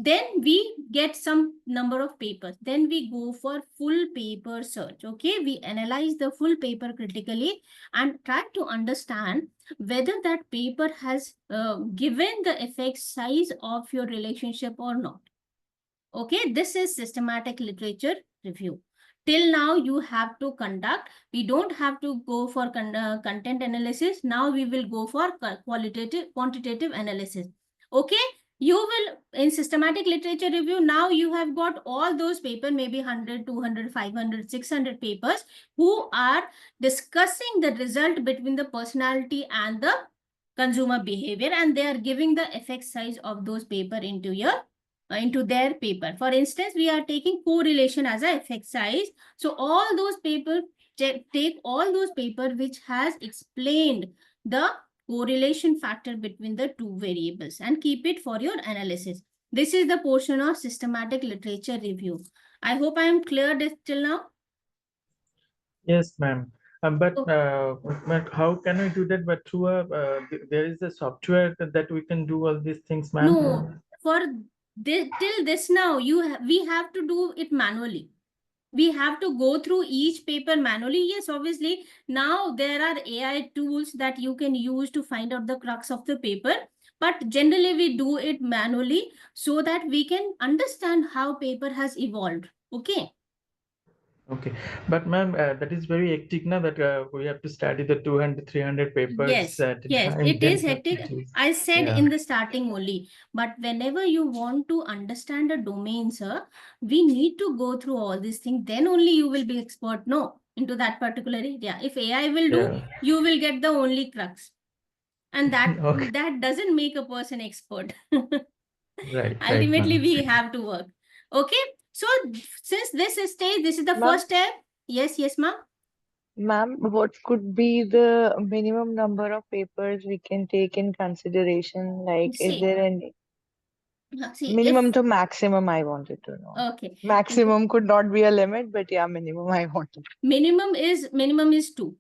then we get some number of papers. Then we go for full paper search. Okay, we analyze the full paper critically and try to understand whether that paper has given the effect size of your relationship or not. Okay, this is systematic literature review. Till now, you have to conduct. We don't have to go for content analysis. Now we will go for quantitative analysis. Okay, you will, in systematic literature review, now you have got all those papers, maybe 100, 200, 500, 600 papers, who are discussing the result between the personality and the consumer behavior, and they are giving the effect size of those paper into your into their paper. For instance, we are taking correlation as a effect size. So all those paper, take all those paper which has explained the correlation factor between the two variables and keep it for your analysis. This is the portion of systematic literature review. I hope I am clear till now. Yes, ma'am. But Oh. how can we do that? But through there is a software that we can do all these things, ma'am. No, for till this now, we have to do it manually. We have to go through each paper manually. Yes, obviously, now there are AI tools that you can use to find out the crux of the paper. But generally, we do it manually so that we can understand how paper has evolved. Okay. Okay, but ma'am, that is very hectic now that we have to study the 200, 300 papers Yes, at a yes, time. it Then is hectic. it is- I said yeah. in the starting only, but whenever you want to understand a domain, sir, we need to go through all these things. Then only you will be expert, no, into that particular area. If AI will do, Yeah. you will get the only crux. And that Okay. that doesn't make a person expert. Right, Ultimately, ma'am. we have to work. Okay. So since this stage, this is the Ma'am? first step. Yes, yes, ma'am. Ma'am, what could be the minimum number of papers we can take in consideration? Like, is See, there any see, minimum if to maximum? I wanted to know. okay. Maximum could not be a limit, but yeah, minimum I wanted. Minimum is 2.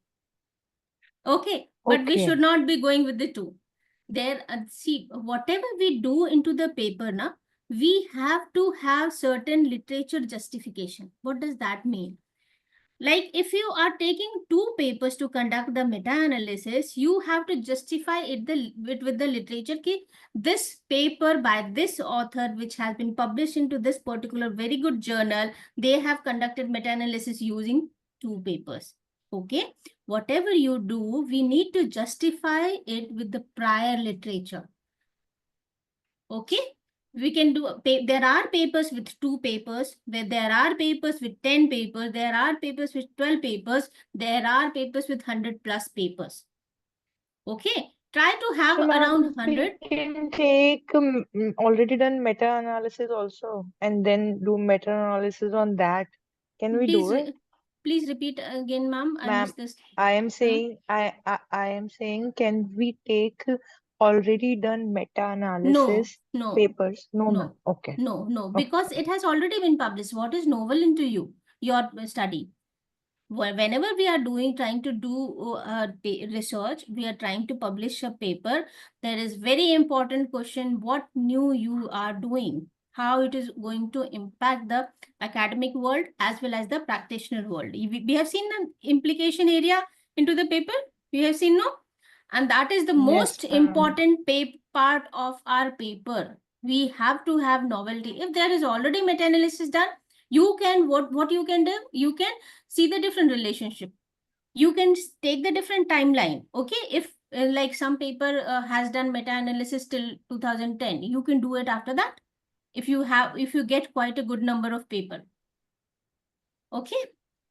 Okay, but we should Okay. not be going with the 2. There, see, whatever we do into the paper, na, we have to have certain literature justification. What does that mean? Like if you are taking 2 papers to conduct the meta-analysis, you have to justify it with the literature. Ki this paper by this author, which has been published into this particular very good journal, they have conducted meta-analysis using 2 papers. Okay, whatever you do, we need to justify it with the prior literature. Okay, we can do, there are papers with 2 papers, there are papers with 10 papers, there are papers with 12 papers, there are papers with 100 plus papers. Okay, try to have So, around ma'am, 100. we can take already done meta-analysis also and then do meta-analysis on that. Can we do it? Please repeat again, ma'am. I Ma'am, missed this. I am saying, I am saying, can we take already done No, meta-analysis no, papers? No, ma'am. no, Okay. no, Okay. because it has already been published. What is novel into you, your study? Whenever we are trying to do research, we are trying to publish a paper, there is very important question, what new you are doing, how it is going to impact the academic world as well as the practitioner world. We have seen an implication area into the paper, we have seen, no? And that is the Yes, most ma'am. important part of our paper. We have to have novelty. If there is already meta-analysis done, you can, what you can do, you can see the different relationship. You can take the different timeline. Okay, if like some paper has done meta-analysis till 2010, you can do it after that if you get quite a good number of paper. Okay.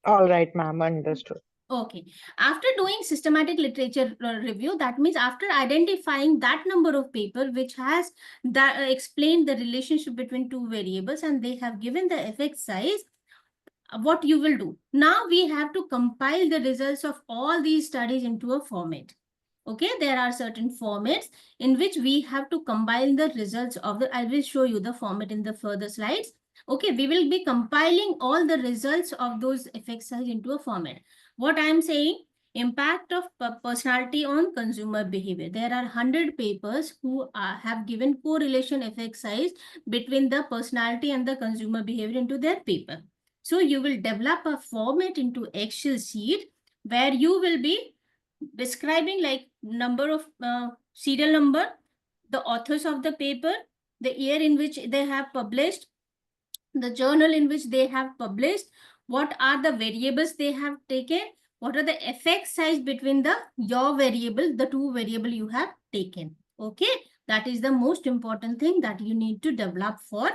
All right, ma'am. Understood. Okay. After doing systematic literature review, that means after identifying that number of paper which has that explained the relationship between 2 variables and they have given the effect size, what you will do now, we have to compile the results of all these studies into a format. Okay, there are certain formats in which we have to combine the results of the, I will show you the format in the further slides. Okay, we will be compiling all the results of those effect size into a format. What I am saying, impact of personality on consumer behavior. There are 100 papers who have given correlation effect size between the personality and the consumer behavior into their paper. So you will develop a format into Excel sheet where you will be describing like number of serial number, the authors of the paper, the year in which they have published, the journal in which they have published, what are the variables they have taken, what are the effect size between your variable, the 2 variable you have taken. Okay, that is the most important thing that you need to develop for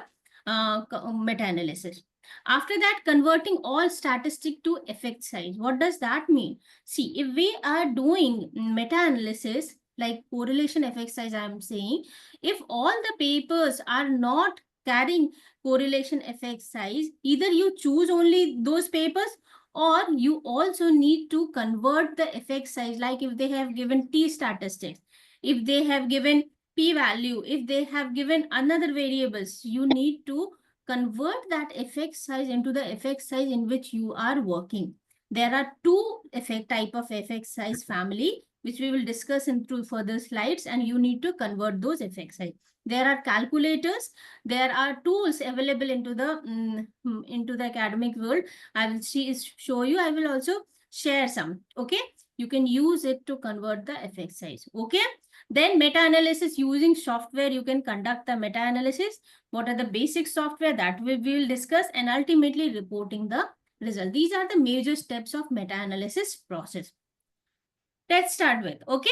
meta-analysis. After that, converting all statistic to effect size. What does that mean? See, if we are doing meta-analysis, like correlation effect size I'm saying, if all the papers are not carrying correlation effect size, either you choose only those papers or you also need to convert the effect size. Like if they have given t statistics, if they have given p-value, if they have given another variables, you need to convert that effect size into the effect size in which you are working. There are two type of effect size family, which we will discuss in through further slides, and you need to convert those effect size. There are calculators, there are tools available into the academic world. I will show you. I will also share some. Okay, you can use it to convert the effect size. Okay, then meta-analysis using software, you can conduct the meta-analysis. What are the basic software that we will discuss, and ultimately reporting the result. These are the major steps of meta-analysis process. Let's start with, okay.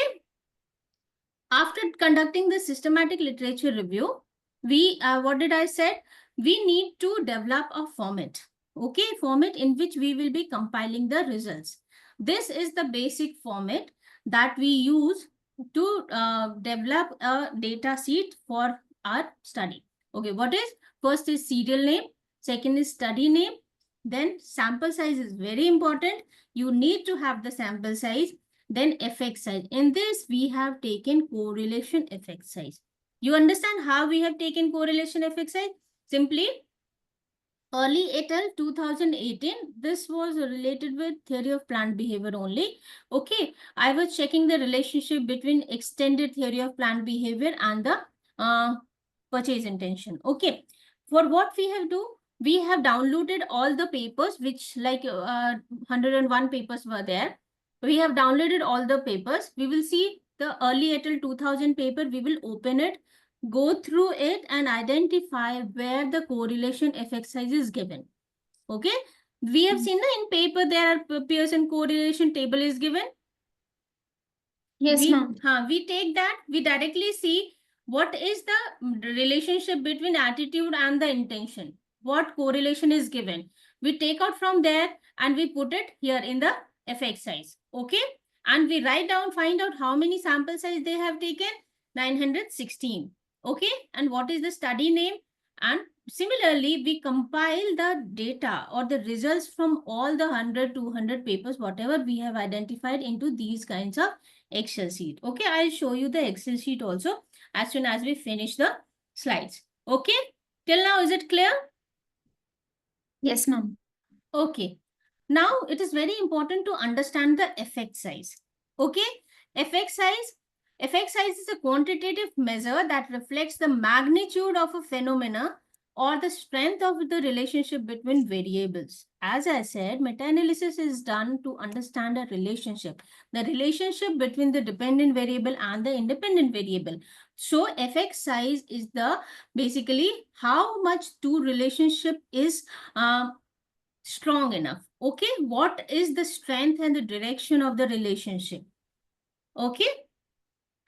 After conducting the systematic literature review, we, what did I said? We need to develop a format, okay, format in which we will be compiling the results. This is the basic format that we use to develop a data sheet for our study. Okay, what is? First is serial name, second is study name, then sample size is very important. You need to have the sample size. Then effect size. In this, we have taken correlation effect size. You understand how we have taken correlation effect size? Simply, early et al. 2018, this was related with theory of plant behavior only. Okay, I was checking the relationship between extended theory of plant behavior and the purchase intention. Okay, for what we have do? We have downloaded all the papers, which like 101 papers were there. We have downloaded all the papers. We will see the early et al. 2000 paper. We will open it, go through it, and identify where the correlation effect size is given. Okay. We have seen that in paper there are Pearson correlation table is given. Yes, ma'am. We take that. We directly see what is the relationship between attitude and the intention. What correlation is given. We take out from there and we put it here in the effect size. Okay. And we write down, find out how many sample size they have taken. 916. Okay. And what is the study name? And similarly, we compile the data or the results from all the 100, 200 papers, whatever we have identified into these kinds of Excel sheet. Okay, I'll show you the Excel sheet also as soon as we finish the slides. Okay, till now, is it clear? Yes, ma'am. Okay, now it is very important to understand the effect size. Okay, effect size is a quantitative measure that reflects the magnitude of a phenomena or the strength of the relationship between variables. As I said, meta-analysis is done to understand a relationship, the relationship between the dependent variable and the independent variable. So effect size is the basically how much two relationship is strong enough. Okay, what is the strength and the direction of the relationship? Okay,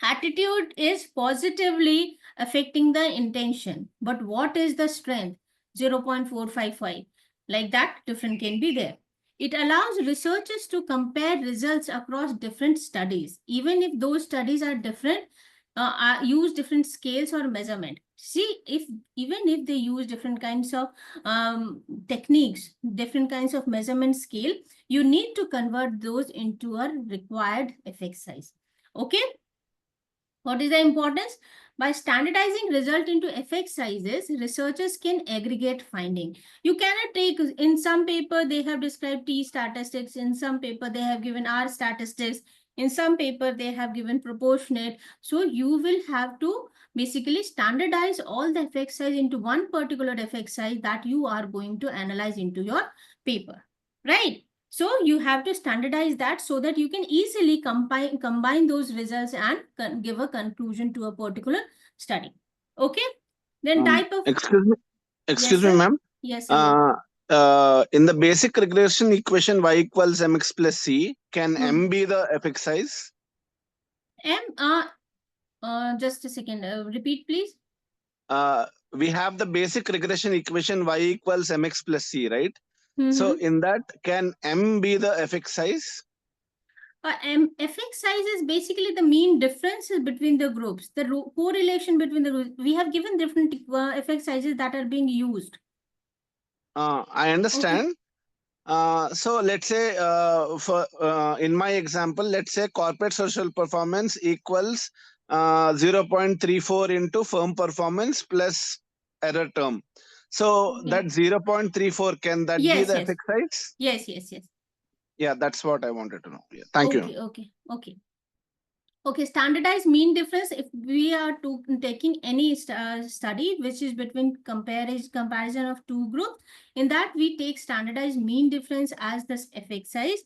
attitude is positively affecting the intention, but what is the strength? 0.455. Like that, different can be there. It allows researchers to compare results across different studies, even if those studies are different, use different scales or measurement. See, even if they use different kinds of techniques, different kinds of measurement scale, you need to convert those into a required effect size. Okay. What is the importance? By standardizing result into effect sizes, researchers can aggregate finding. You cannot take, in some paper, they have described T statistics. In some paper, they have given R statistics. In some paper, they have given proportionate. So you will have to basically standardize all the effect size into one particular effect size that you are going to analyze into your paper, right? So you have to standardize that so that you can easily combine those results and give a conclusion to a particular study. Okay. Then type of... Excuse me, Yes, me, sir. ma'am. Yes, sir. In the basic regression equation y equals mx plus c, can m be the effect size? Just a second. Repeat, please. We have the basic regression equation y equals mx plus c, right? Mm-hmm. So in that, can m be the effect size? Effect size is basically the mean differences between the groups, the correlation between the groups. We have given different effect sizes that are being used. I understand. So let's say in my example, let's say corporate social performance equals 0.34 into firm performance plus error term. So Okay. that 0.34, can that be Yes, the yes. effect size? Yes. Yeah, that's what I wanted to know. Yeah, thank you. Okay, standardized mean difference. If we are taking any study which is between comparison of two groups, in that we take standardized mean difference as the effect size.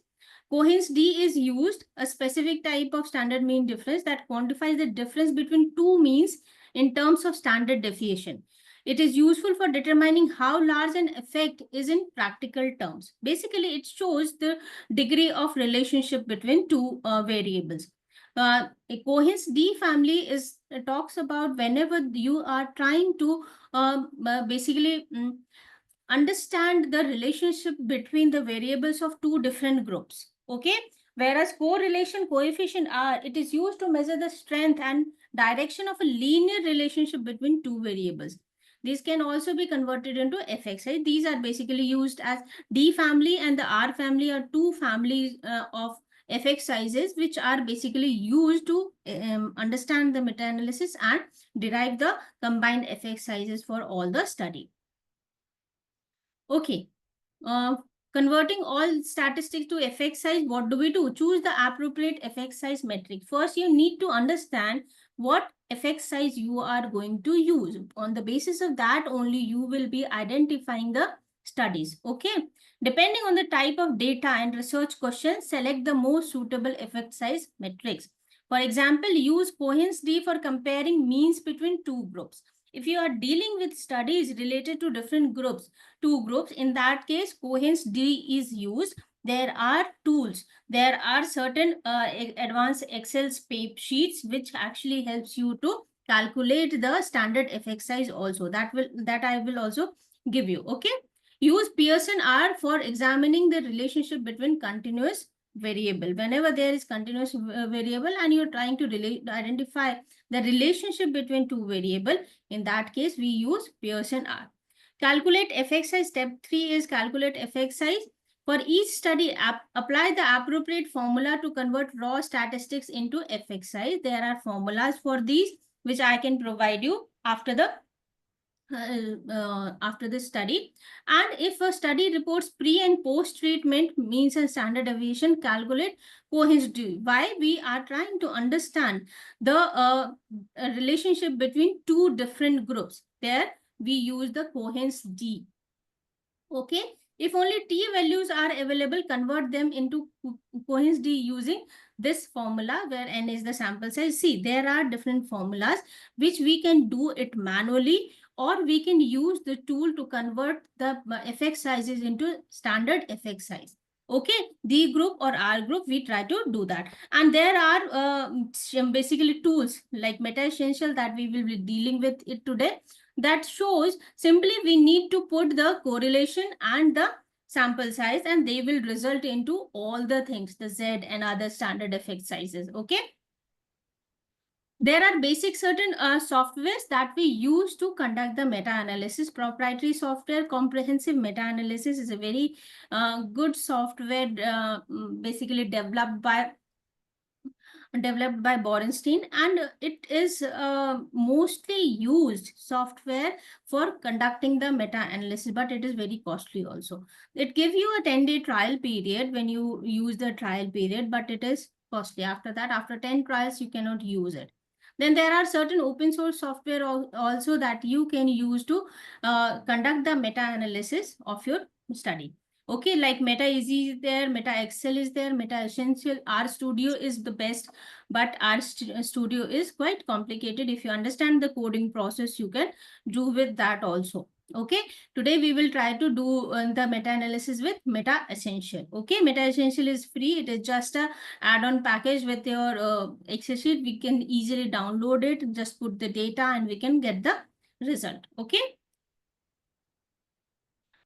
Cohen's d is used, a specific type of standard mean difference that quantifies the difference between two means in terms of standard deviation. It is useful for determining how large an effect is in practical terms. Basically, it shows the degree of relationship between two variables. A Cohen's d family is talks about whenever you are trying to basically understand the relationship between the variables of two different groups. Okay, whereas correlation coefficient R, it is used to measure the strength and direction of a linear relationship between two variables. These can also be converted into effect size. These are basically used as D family and the R family are two families of effect sizes which are basically used to understand the meta-analysis and derive the combined effect sizes for all the study. Okay, converting all statistics to effect size, what do we do? Choose the appropriate effect size metric. First, you need to understand what effect size you are going to use. On the basis of that, only you will be identifying the studies. Okay, depending on the type of data and research questions, select the most suitable effect size metrics. For example, use Cohen's d for comparing means between two groups. If you are dealing with studies related to different groups, two groups, in that case, Cohen's d is used. There are tools. There are certain advanced Excel sheets which actually helps you to calculate the standard effect size also. That I will also give you. Okay. Use Pearson R for examining the relationship between continuous variable. Whenever there is continuous variable and you're trying to identify the relationship between two variable, in that case, we use Pearson R. Calculate effect size. Step 3 is calculate effect size. For each study, apply the appropriate formula to convert raw statistics into effect size. There are formulas for these, which I can provide you after the study. And if a study reports pre and post treatment means and standard deviation, calculate Cohen's d. Why? We are trying to understand the relationship between two different groups. There we use the Cohen's d. Okay, if only t values are available, convert them into Cohen's d using this formula where n is the sample size. See, there are different formulas which we can do it manually, or we can use the tool to convert the effect sizes into standard effect size. Okay, D group or R group, we try to do that. And there are basically tools like Meta Essential that we will be dealing with it today. That shows simply we need to put the correlation and the sample size, and they will result into all the things, the Z and other standard effect sizes. Okay. There are basic certain softwares that we use to conduct the meta-analysis. Proprietary software, comprehensive meta-analysis is a very good software basically developed by Borenstein, and it is mostly used software for conducting the meta-analysis, but it is very costly also. It gives you a 10-day trial period when you use the trial period, but it is costly. After that, after 10 trials, you cannot use it. Then there are certain open source software also that you can use to conduct the meta-analysis of your study. Okay, like Meta Easy is there, Meta Excel is there, Meta Essential, R Studio is the best, but R Studio is quite complicated. If you understand the coding process, you can do with that also. Okay, today we will try to do the meta-analysis with Meta Essential. Okay, Meta Essential is free. It is just a add-on package with your Excel sheet. We can easily download it, just put the data and we can get the result. Okay.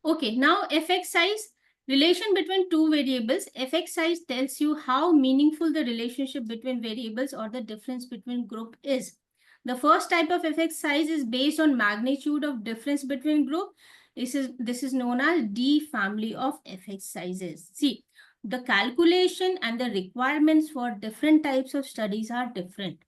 Okay, now effect size. Relation between two variables, effect size tells you how meaningful the relationship between variables or the difference between group is. The first type of effect size is based on magnitude of difference between group. This is known as D family of effect sizes. See, the calculation and the requirements for different types of studies are different.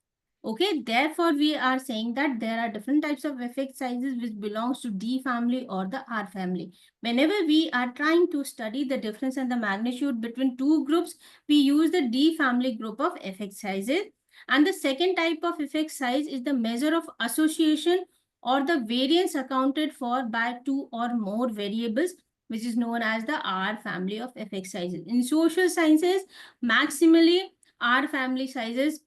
Okay, therefore we are saying that there are different types of effect sizes which belongs to D family or the R family. Whenever we are trying to study the difference and the magnitude between two groups, we use the D family group of effect sizes. And the second type of effect size is the measure of association or the variance accounted for by two or more variables, which is known as the R family of effect sizes. In social sciences, maximally R family sizes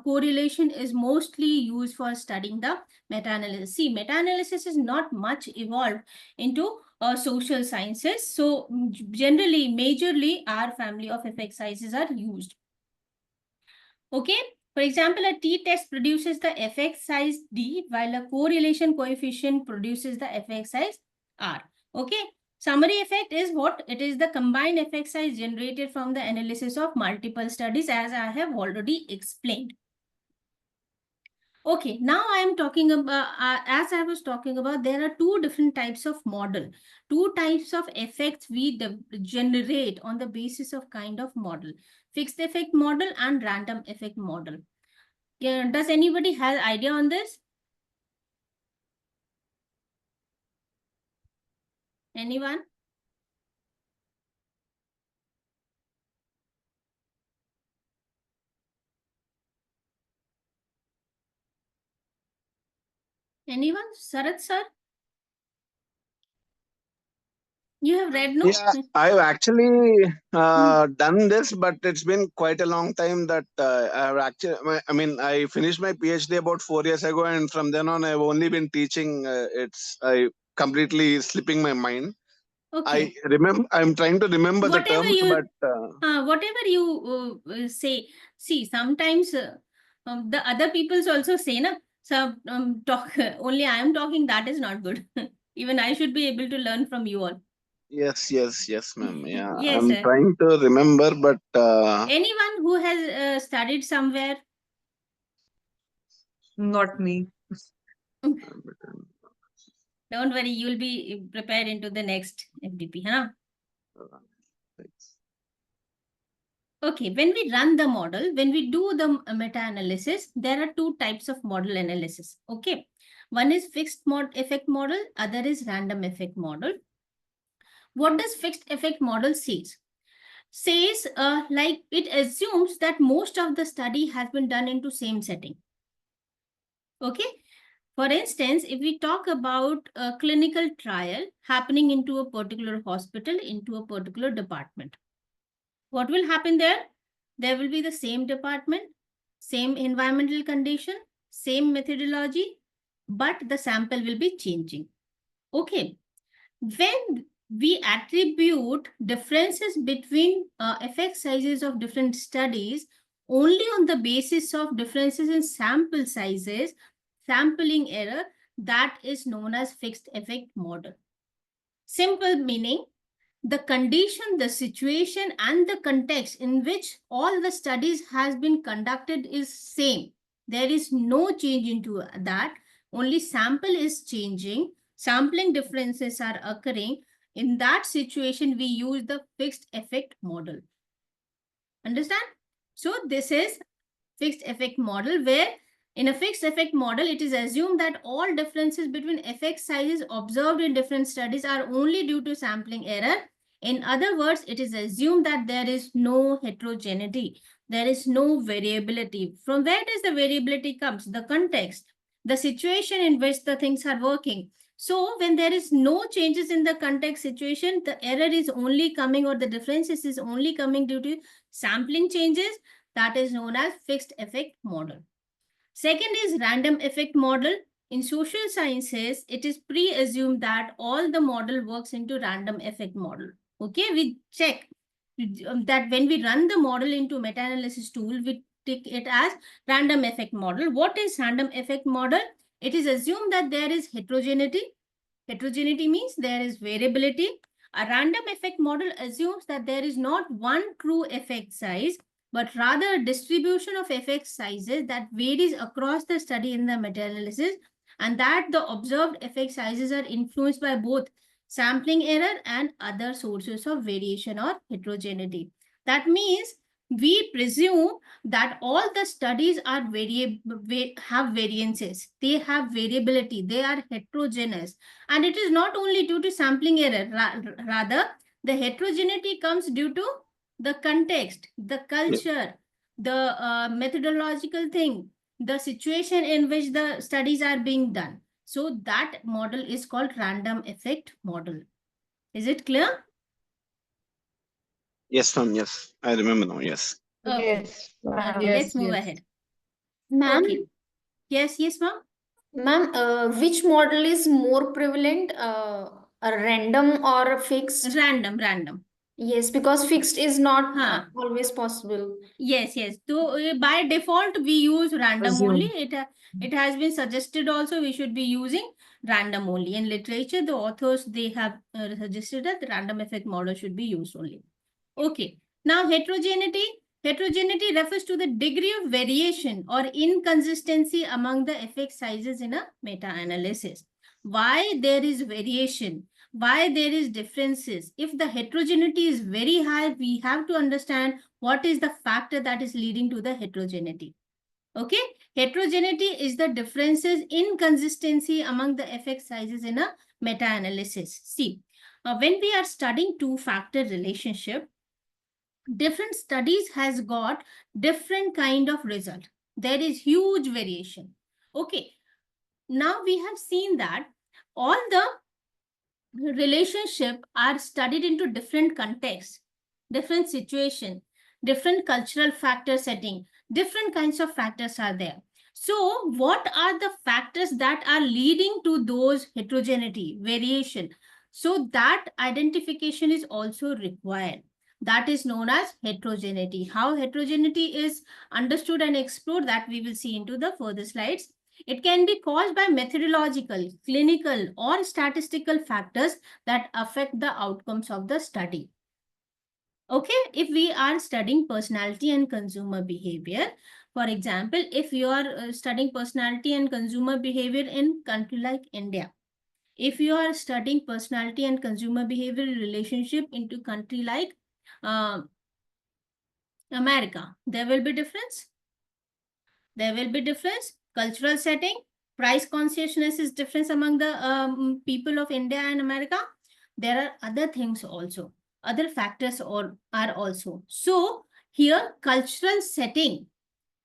correlation is mostly used for studying the meta-analysis. See, meta-analysis is not much evolved into social sciences. So generally, majorly, R family of effect sizes are used. Okay. For example, a t-test produces the effect size D, while a correlation coefficient produces the effect size R. Okay. Summary effect is what? It is the combined effect size generated from the analysis of multiple studies, as I have already explained. Okay, now I am talking about, as I was talking about, there are two different types of model, two types of effects we generate on the basis of kind of model, fixed effect model and random effect model. Yeah, does anybody have idea on this? Anyone? Anyone? Sarath sir? You have read, no? Yeah, I've actually done this, but it's been quite a long time that I've actually, I finished my PhD about 4 years ago, and from then on, I've only been teaching. I completely slipping my mind. Okay. I'm trying to remember the Whatever terms, you, but whatever you say, see, sometimes the other people's also say, na, so talk, only I am talking, that is not good. Even I should be able to learn from you all. yes, ma'am. Yeah, Yes, I'm sir. trying to remember, but Anyone who has studied somewhere? Not me. Don't worry, you'll be prepared into the next FDP, huh? Okay, when we run the model, when we do the meta-analysis, there are two types of model analysis. Okay, one is fixed effect model, other is random effect model. What does fixed effect model says? Says like it assumes that most of the study has been done into same setting. Okay. For instance, if we talk about a clinical trial happening into a particular hospital, into a particular department, what will happen there? There will be the same department, same environmental condition, same methodology, but the sample will be changing. Okay. When we attribute differences between effect sizes of different studies only on the basis of differences in sample sizes, sampling error, that is known as fixed effect model. Simple meaning, the condition, the situation, and the context in which all the studies has been conducted is same. There is no change into that. Only sample is changing. Sampling differences are occurring. In that situation, we use the fixed effect model. Understand? So this is fixed effect model, where in a fixed effect model, it is assumed that all differences between effect sizes observed in different studies are only due to sampling error. In other words, it is assumed that there is no heterogeneity. There is no variability. From where does the variability comes? The context, the situation in which the things are working. So when there is no changes in the context situation, the error is only coming, or the differences is only coming due to sampling changes. That is known as fixed effect model. Second is random effect model. In social sciences, it is pre-assumed that all the model works into random effect model. Okay, we check that when we run the model into meta-analysis tool, we take it as random effect model. What is random effect model? It is assumed that there is heterogeneity. Heterogeneity means there is variability. A random effect model assumes that there is not one true effect size, but rather a distribution of effect sizes that varies across the study in the meta-analysis, and that the observed effect sizes are influenced by both sampling error and other sources of variation or heterogeneity. That means we presume that all the studies are have variances, they have variability, they are heterogeneous, and it is not only due to sampling error, rather the heterogeneity comes due to the context, the culture, the methodological thing, the situation in which the studies are being done. So that model is called random effect model. Is it clear? Yes, ma'am. Yes, I remember now. Yes. Okay. Yes, ma'am. Okay, let's move ahead. Ma'am, Okay. Yes, ma'am. ma'am, which model is more prevalent, a random or a fixed? Random. Yes, because fixed is not Huh. always possible. Yes. So by default, we use random Assume. only. It has been suggested also we should be using random only. In literature, the authors, they have suggested that the random effect model should be used only. Okay. Now heterogeneity. Heterogeneity refers to the degree of variation or inconsistency among the effect sizes in a meta-analysis. Why there is variation? Why there is differences? If the heterogeneity is very high, we have to understand what is the factor that is leading to the heterogeneity. Okay, heterogeneity is the differences, inconsistency among the effect sizes in a meta-analysis. See, when we are studying two-factor relationship, different studies has got different kind of result. There is huge variation. Okay, now we have seen that all the relationship are studied into different contexts, different situation, different cultural factor setting, different kinds of factors are there. So what are the factors that are leading to those heterogeneity, variation? So that identification is also required. That is known as heterogeneity. How heterogeneity is understood and explored, that we will see into the further slides. It can be caused by methodological, clinical, or statistical factors that affect the outcomes of the study. Okay, if we are studying personality and consumer behavior, for example, if you are studying personality and consumer behavior in country like India, if you are studying personality and consumer behavior relationship into country like America, there will be difference. There will be difference. Cultural setting, price consciousness is difference among the people of India and America. There are other things also. Other factors are also. So here, cultural setting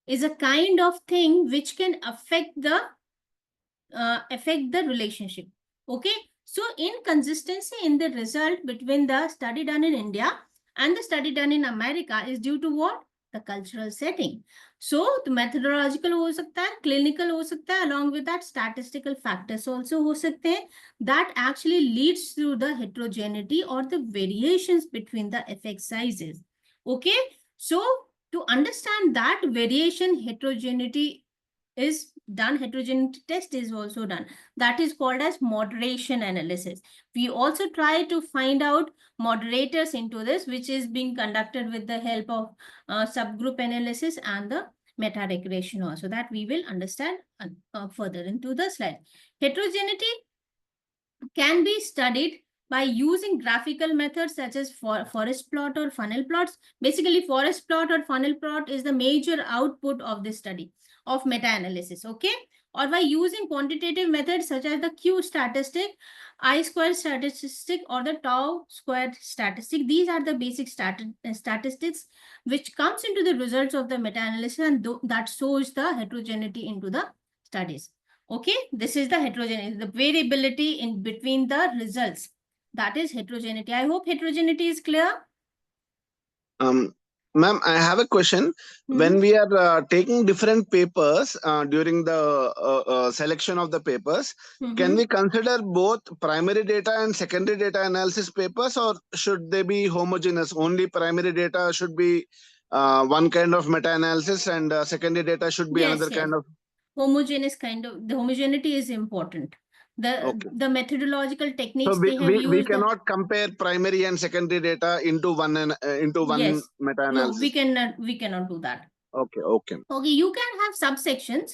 is a kind of thing which can affect the relationship. Okay. So inconsistency in the result between the study done in India and the study done in America is due to what? The cultural setting. So the methodological हो सकता है, clinical हो सकता है, along with that statistical factors also हो सकते हैं, that actually leads to the heterogeneity or the variations between the effect sizes. Okay, so to understand that variation, heterogeneity is done, heterogeneity test is also done. That is called as moderation analysis. We also try to find out moderators into this, which is being conducted with the help of subgroup analysis and the meta regression also, that we will understand further into the slide. Heterogeneity can be studied by using graphical methods such as forest plot or funnel plots. Basically, forest plot or funnel plot is the major output of this study of meta-analysis, okay? Or by using quantitative methods such as the Q statistic, I-squared statistic, or the tau squared statistic. These are the basic statistics which comes into the results of the meta-analysis, and that shows the heterogeneity into the studies. Okay, this is the heterogeneity, the variability in between the results. That is heterogeneity. I hope heterogeneity is clear. Ma'am, I have a question. When we are taking different papers during the selection of the papers, can we consider both primary data and secondary data analysis papers, or should they be homogeneous? Only primary data should be one kind of meta-analysis, and secondary data should be another kind of. Homogeneous kind of, the homogeneity is important. Okay. The methodological So techniques they have we used. cannot compare primary and secondary data into one Yes. No, meta-analysis. we cannot do that. Okay, okay. Okay, you can have subsections.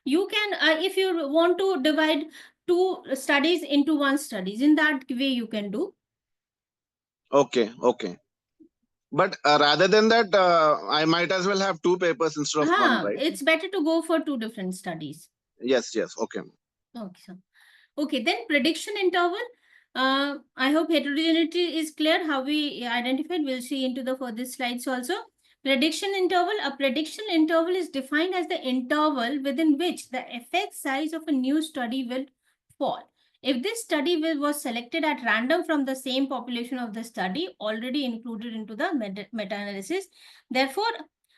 You can, if you want to divide two studies into one studies, in that way you can do. Okay, okay. But rather than that, I might as well have two papers instead of one, right? It's better to go for two different studies. Yes, yes. Okay. Okay, so okay, then prediction interval. I hope heterogeneity is clear how we identified. We'll see into the further slides also. Prediction interval. A prediction interval is defined as the interval within which the effect size of a new study will fall. If this study was selected at random from the same population of the study already included into the meta-analysis, therefore,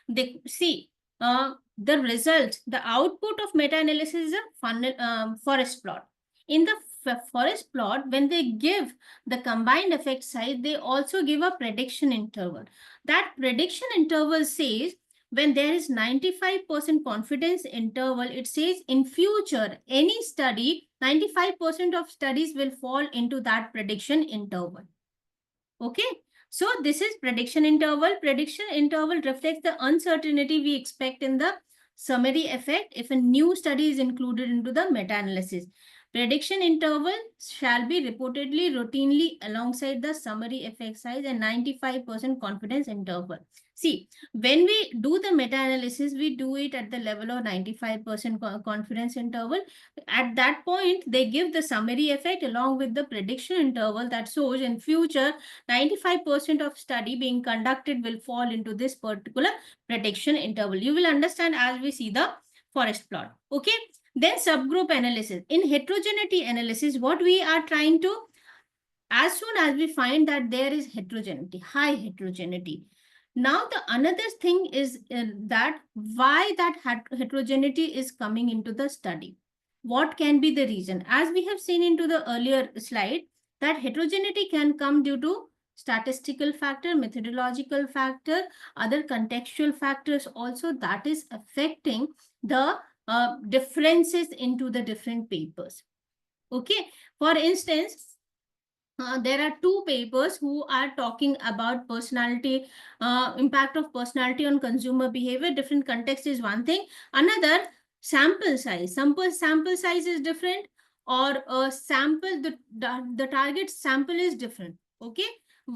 they see the result, the output of meta-analysis is a forest plot. In the forest plot, when they give the combined effect size, they also give a prediction interval. That prediction interval says when there is 95% confidence interval, it says in future, any study, 95% of studies will fall into that prediction interval. Okay. So this is prediction interval. Prediction interval reflects the uncertainty we expect in the summary effect if a new study is included into the meta-analysis. Prediction interval shall be reportedly routinely alongside the summary effect size and 95% confidence interval. See, when we do the meta-analysis, we do it at the level of 95% confidence interval. At that point, they give the summary effect along with the prediction interval that shows in future 95% of study being conducted will fall into this particular prediction interval. You will understand as we see the forest plot. Okay. Then subgroup analysis. In heterogeneity analysis, what we are trying to, as soon as we find that there is heterogeneity, high heterogeneity. Now the another thing is that why that heterogeneity is coming into the study. What can be the reason? As we have seen into the earlier slide, that heterogeneity can come due to statistical factor, methodological factor, other contextual factors also that is affecting the differences into the different papers. Okay. For instance, there are two papers who are talking about personality, impact of personality on consumer behavior. Different context is one thing. Another, sample size. Sample size is different, or sample, the target sample is different. Okay.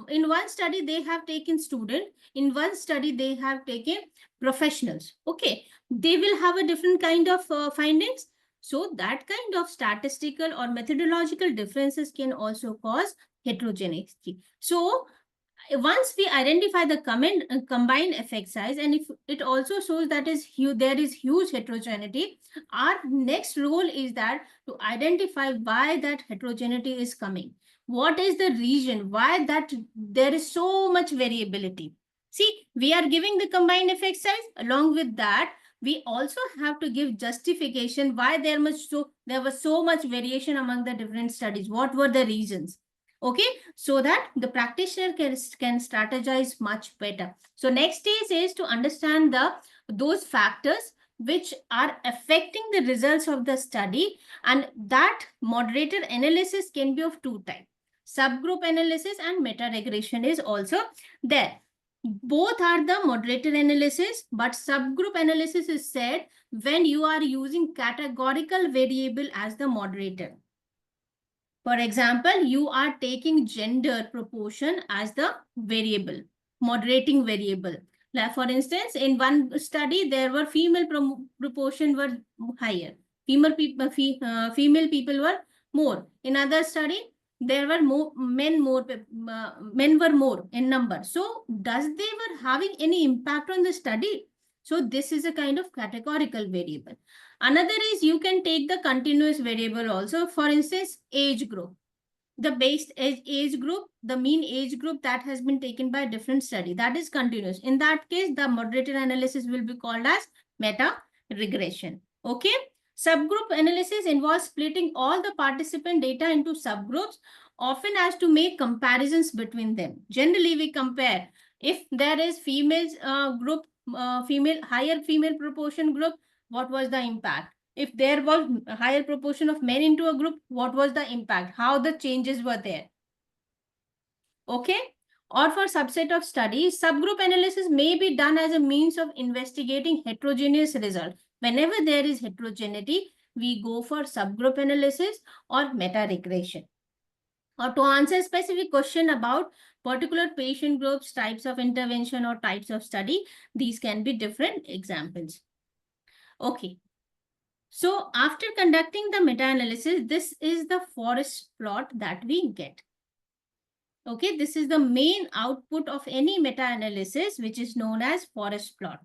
In one study, they have taken student. In one study, they have taken professionals. Okay. They will have a different kind of findings. So that kind of statistical or methodological differences can also cause heterogeneity. So once we identify the combined effect size, and if it also shows that there is huge heterogeneity, our next role is that to identify why that heterogeneity is coming. What is the reason why that there is so much variability? See, we are giving the combined effect size. Along with that, we also have to give justification why there was so much variation among the different studies. What were the reasons? Okay, so that the practitioner can strategize much better. So next stage is to understand those factors which are affecting the results of the study, and that moderator analysis can be of two types. Subgroup analysis and meta-regression is also there. Both are the moderator analysis, but subgroup analysis is said when you are using categorical variable as the moderator. For example, you are taking gender proportion as the variable, moderating variable. Like for instance, in one study, there were female proportion were higher. Female people were more. In other study, there were men were more in number. So does they were having any impact on the study? So this is a kind of categorical variable. Another is you can take the continuous variable also. For instance, age group. The base age group, the mean age group that has been taken by a different study, that is continuous. In that case, the moderator analysis will be called as meta-regression. Okay. Subgroup analysis involves splitting all the participant data into subgroups, often as to make comparisons between them. Generally, we compare if there is females group, higher female proportion group, what was the impact? If there was a higher proportion of men into a group, what was the impact? How the changes were there? Okay. Or for subset of studies, subgroup analysis may be done as a means of investigating heterogeneous results. Whenever there is heterogeneity, we go for subgroup analysis or meta-regression. Or to answer a specific question about particular patient groups, types of intervention or types of study, these can be different examples. Okay. So after conducting the meta-analysis, this is the forest plot that we get. Okay, this is the main output of any meta-analysis, which is known as forest plot.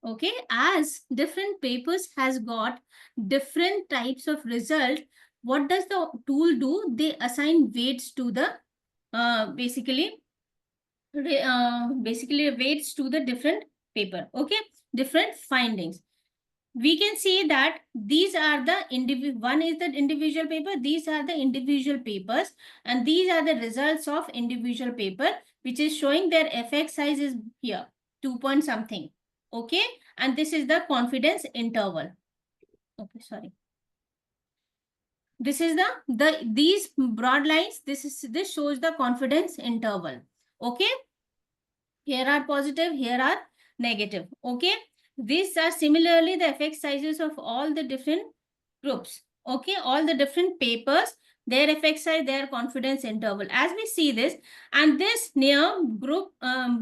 Okay, as different papers has got different types of result, what does the tool do? They assign weights to the basically weights to the different paper. Okay, different findings. We can see that these are the individual, one is the individual paper, these are the individual papers, and these are the results of individual paper, which is showing their effect size is here, 2 point something. Okay, and this is the confidence interval. Okay, sorry. This is these broad lines, this shows the confidence interval. Okay, here are positive, here are negative. Okay, these are similarly the effect sizes of all the different groups. Okay, all the different papers, their effect size, their confidence interval. As we see this, and this near group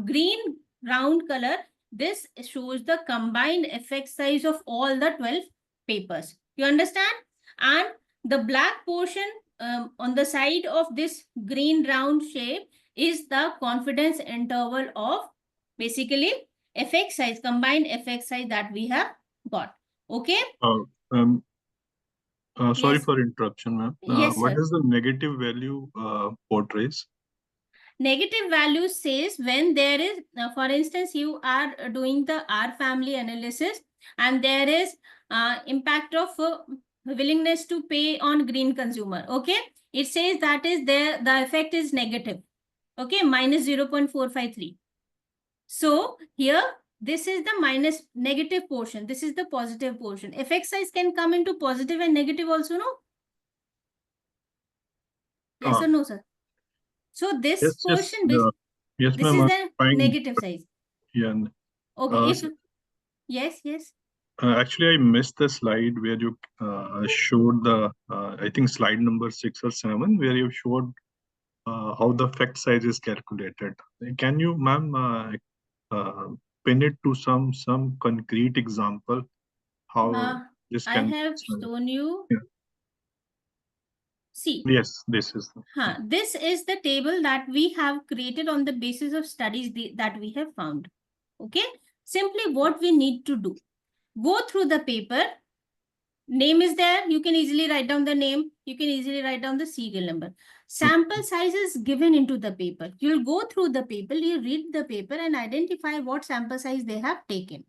green round color, this shows the combined effect size of all the 12 papers. You understand? And the black portion on the side of this green round shape is the confidence interval of basically effect size, combined effect size that we have got. Okay. Sorry Yes. for interruption, ma'am. Yes, What sir. does the negative value portrays? Negative value says when there is, for instance, you are doing the R family analysis and there is impact of willingness to pay on green consumer. Okay. It says that is there, the effect is negative. Okay. Minus 0.453. So here, this is the minus negative portion. This is the positive portion. Effect size can come into positive and negative also, no? Yes or no, sir? So this Yes, portion, yes, this ma'am. is I'm the fine. negative size. Yeah. Okay. If So, yes. actually, I missed the slide where you showed the, I think slide number 6 or 7, where you showed how the effect size is calculated. Can you, ma'am, pin it to some concrete example how this I can have be? shown you. Yeah. See. Yes, this is. This is the table that we have created on the basis of studies that we have found. Okay. Simply what we need to do. Go through the paper. Name is there. You can easily write down the name. You can easily write down the serial number. Sample size is given into the paper. You'll go through the paper. You read the paper and identify what sample size they have taken.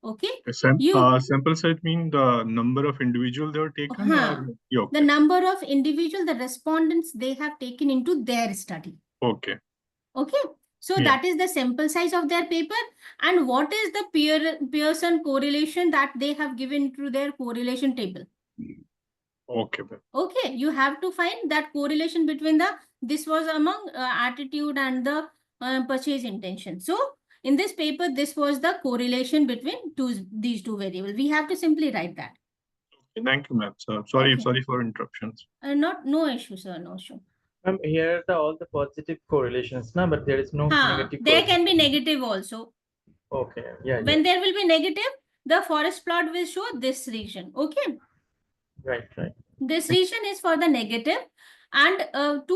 Okay. Sample size mean the number of individuals they are taken or okay. The number of individuals, the respondents they have taken into their study. Okay. Okay. So that is the sample size of their paper. And what is the Pearson correlation that they have given to their correlation table? Okay. Okay. You have to find that correlation between this was among attitude and the purchase intention. So in this paper, this was the correlation between these two variables. We have to simply write that. Okay, thank you, ma'am. So, sorry for interruptions. No issue, sir. No issue. Here are all the positive correlations, no, but there is no negative. There can be negative also. Okay. Yeah. When there will be negative, the forest plot will show this region. Okay. Right. This region is for the negative, and 2-3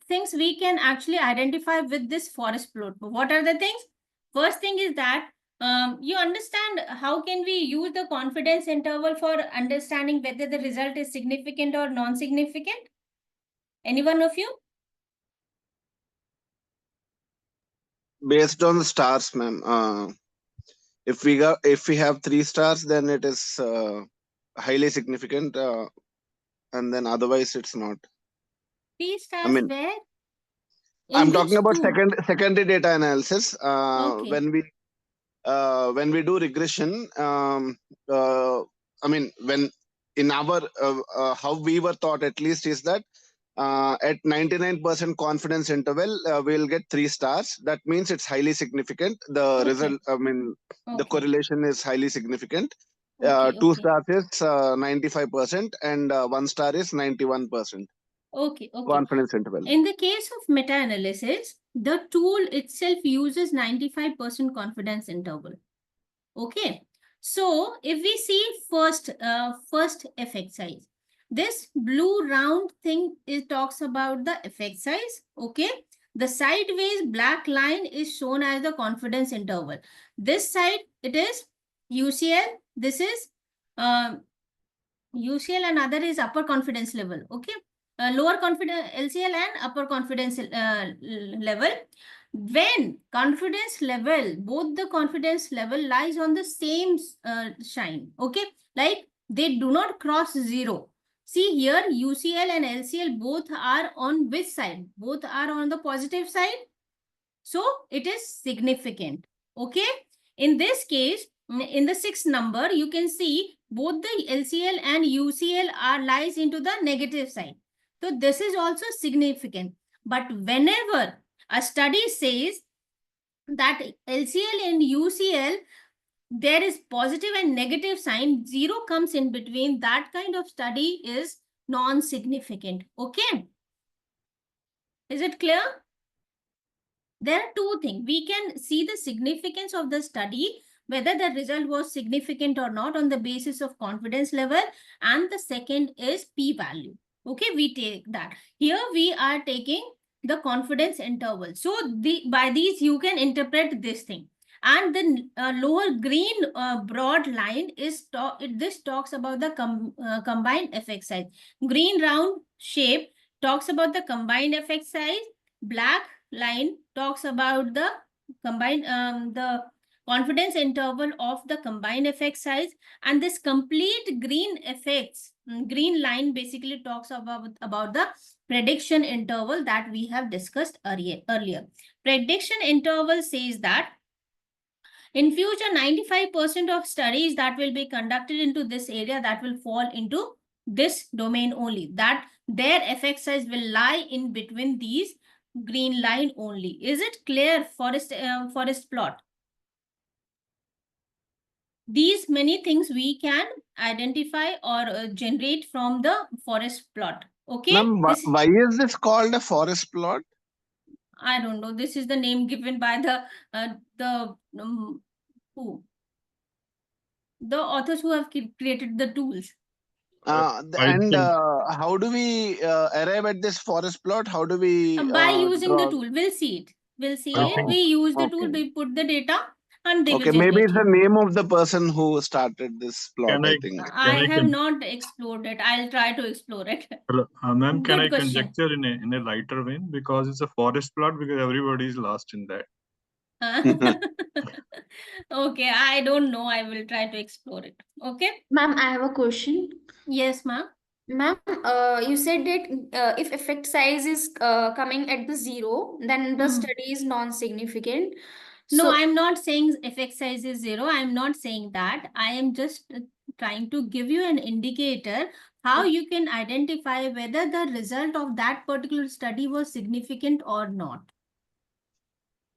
things we can actually identify with this forest plot. What are the things? First thing is that you understand how can we use the confidence interval for understanding whether the result is significant or non-significant? Any one of you? Based on the stars, ma'am. If we have 3 stars, then it is highly significant, and then otherwise it's not. 3 stars where? I'm talking about secondary data analysis. When we when we do regression, I mean, when in our how we were taught at least is that at 99% confidence interval, we'll get 3 stars. That means it's highly significant. The Okay. result, I mean, the Okay. correlation is highly significant. Okay. 2 Okay. stars is 95% and 1 star is 91% Okay. Okay. confidence interval. In the case of meta-analysis, the tool itself uses 95% confidence interval. Okay. So if we see first effect size, this blue round thing talks about the effect size. Okay. The sideways black line is shown as the confidence interval. This side, it is UCL. This is UCL and other is upper confidence level. Okay. Lower confidence LCL and upper confidence level. When confidence level, both the confidence level lies on the same shine. Okay. Like they do not cross 0. See here, UCL and LCL both are on which side? Both are on the positive side. So it is significant. Okay. In this case, in the 6th number, you can see both the LCL and UCL are lies into the negative side. So this is also significant. But whenever a study says that LCL and UCL, there is positive and negative sign, 0 comes in between, that kind of study is non-significant. Okay. Is it clear? There are 2 things. We can see the significance of the study, whether the result was significant or not on the basis of confidence level. And the second is p-value. Okay, we take that. Here we are taking the confidence interval. So by these you can interpret this thing. And the lower green broad line is this talks about the combined effect size. Green round shape talks about the combined effect size. Black line talks about the combined the confidence interval of the combined effect size, and this complete green effects green line basically talks about the prediction interval that we have discussed earlier. Prediction interval says that in future 95% of studies that will be conducted into this area that will fall into this domain only, that their effect size will lie in between these green line only. Is it clear, forest plot? These many things we can identify or generate from the forest plot. Okay. Ma'am, why is this called a forest plot? I don't know. This is the name given by the authors who have created the tools. How do we arrive at this forest plot? How do we by using the tool? We'll see it. We'll see it. We use the tool. We put the data, and they will generate. Maybe it's the name of the person who started this plot. I think I have not explored it. I'll try to explore it. Ma'am, can I question. conjecture in a lighter vein, because it's a forest plot, because everybody is lost in that. Okay, I don't know. I will try to explore it. Okay. Ma'am, I have a question. Yes, ma'am. Ma'am, you said that if effect size is coming at the 0, then the study is non-significant. No, I'm not saying effect size is 0. I'm not saying that. I am just trying to give you an indicator how you can identify whether the result of that particular study was significant or not.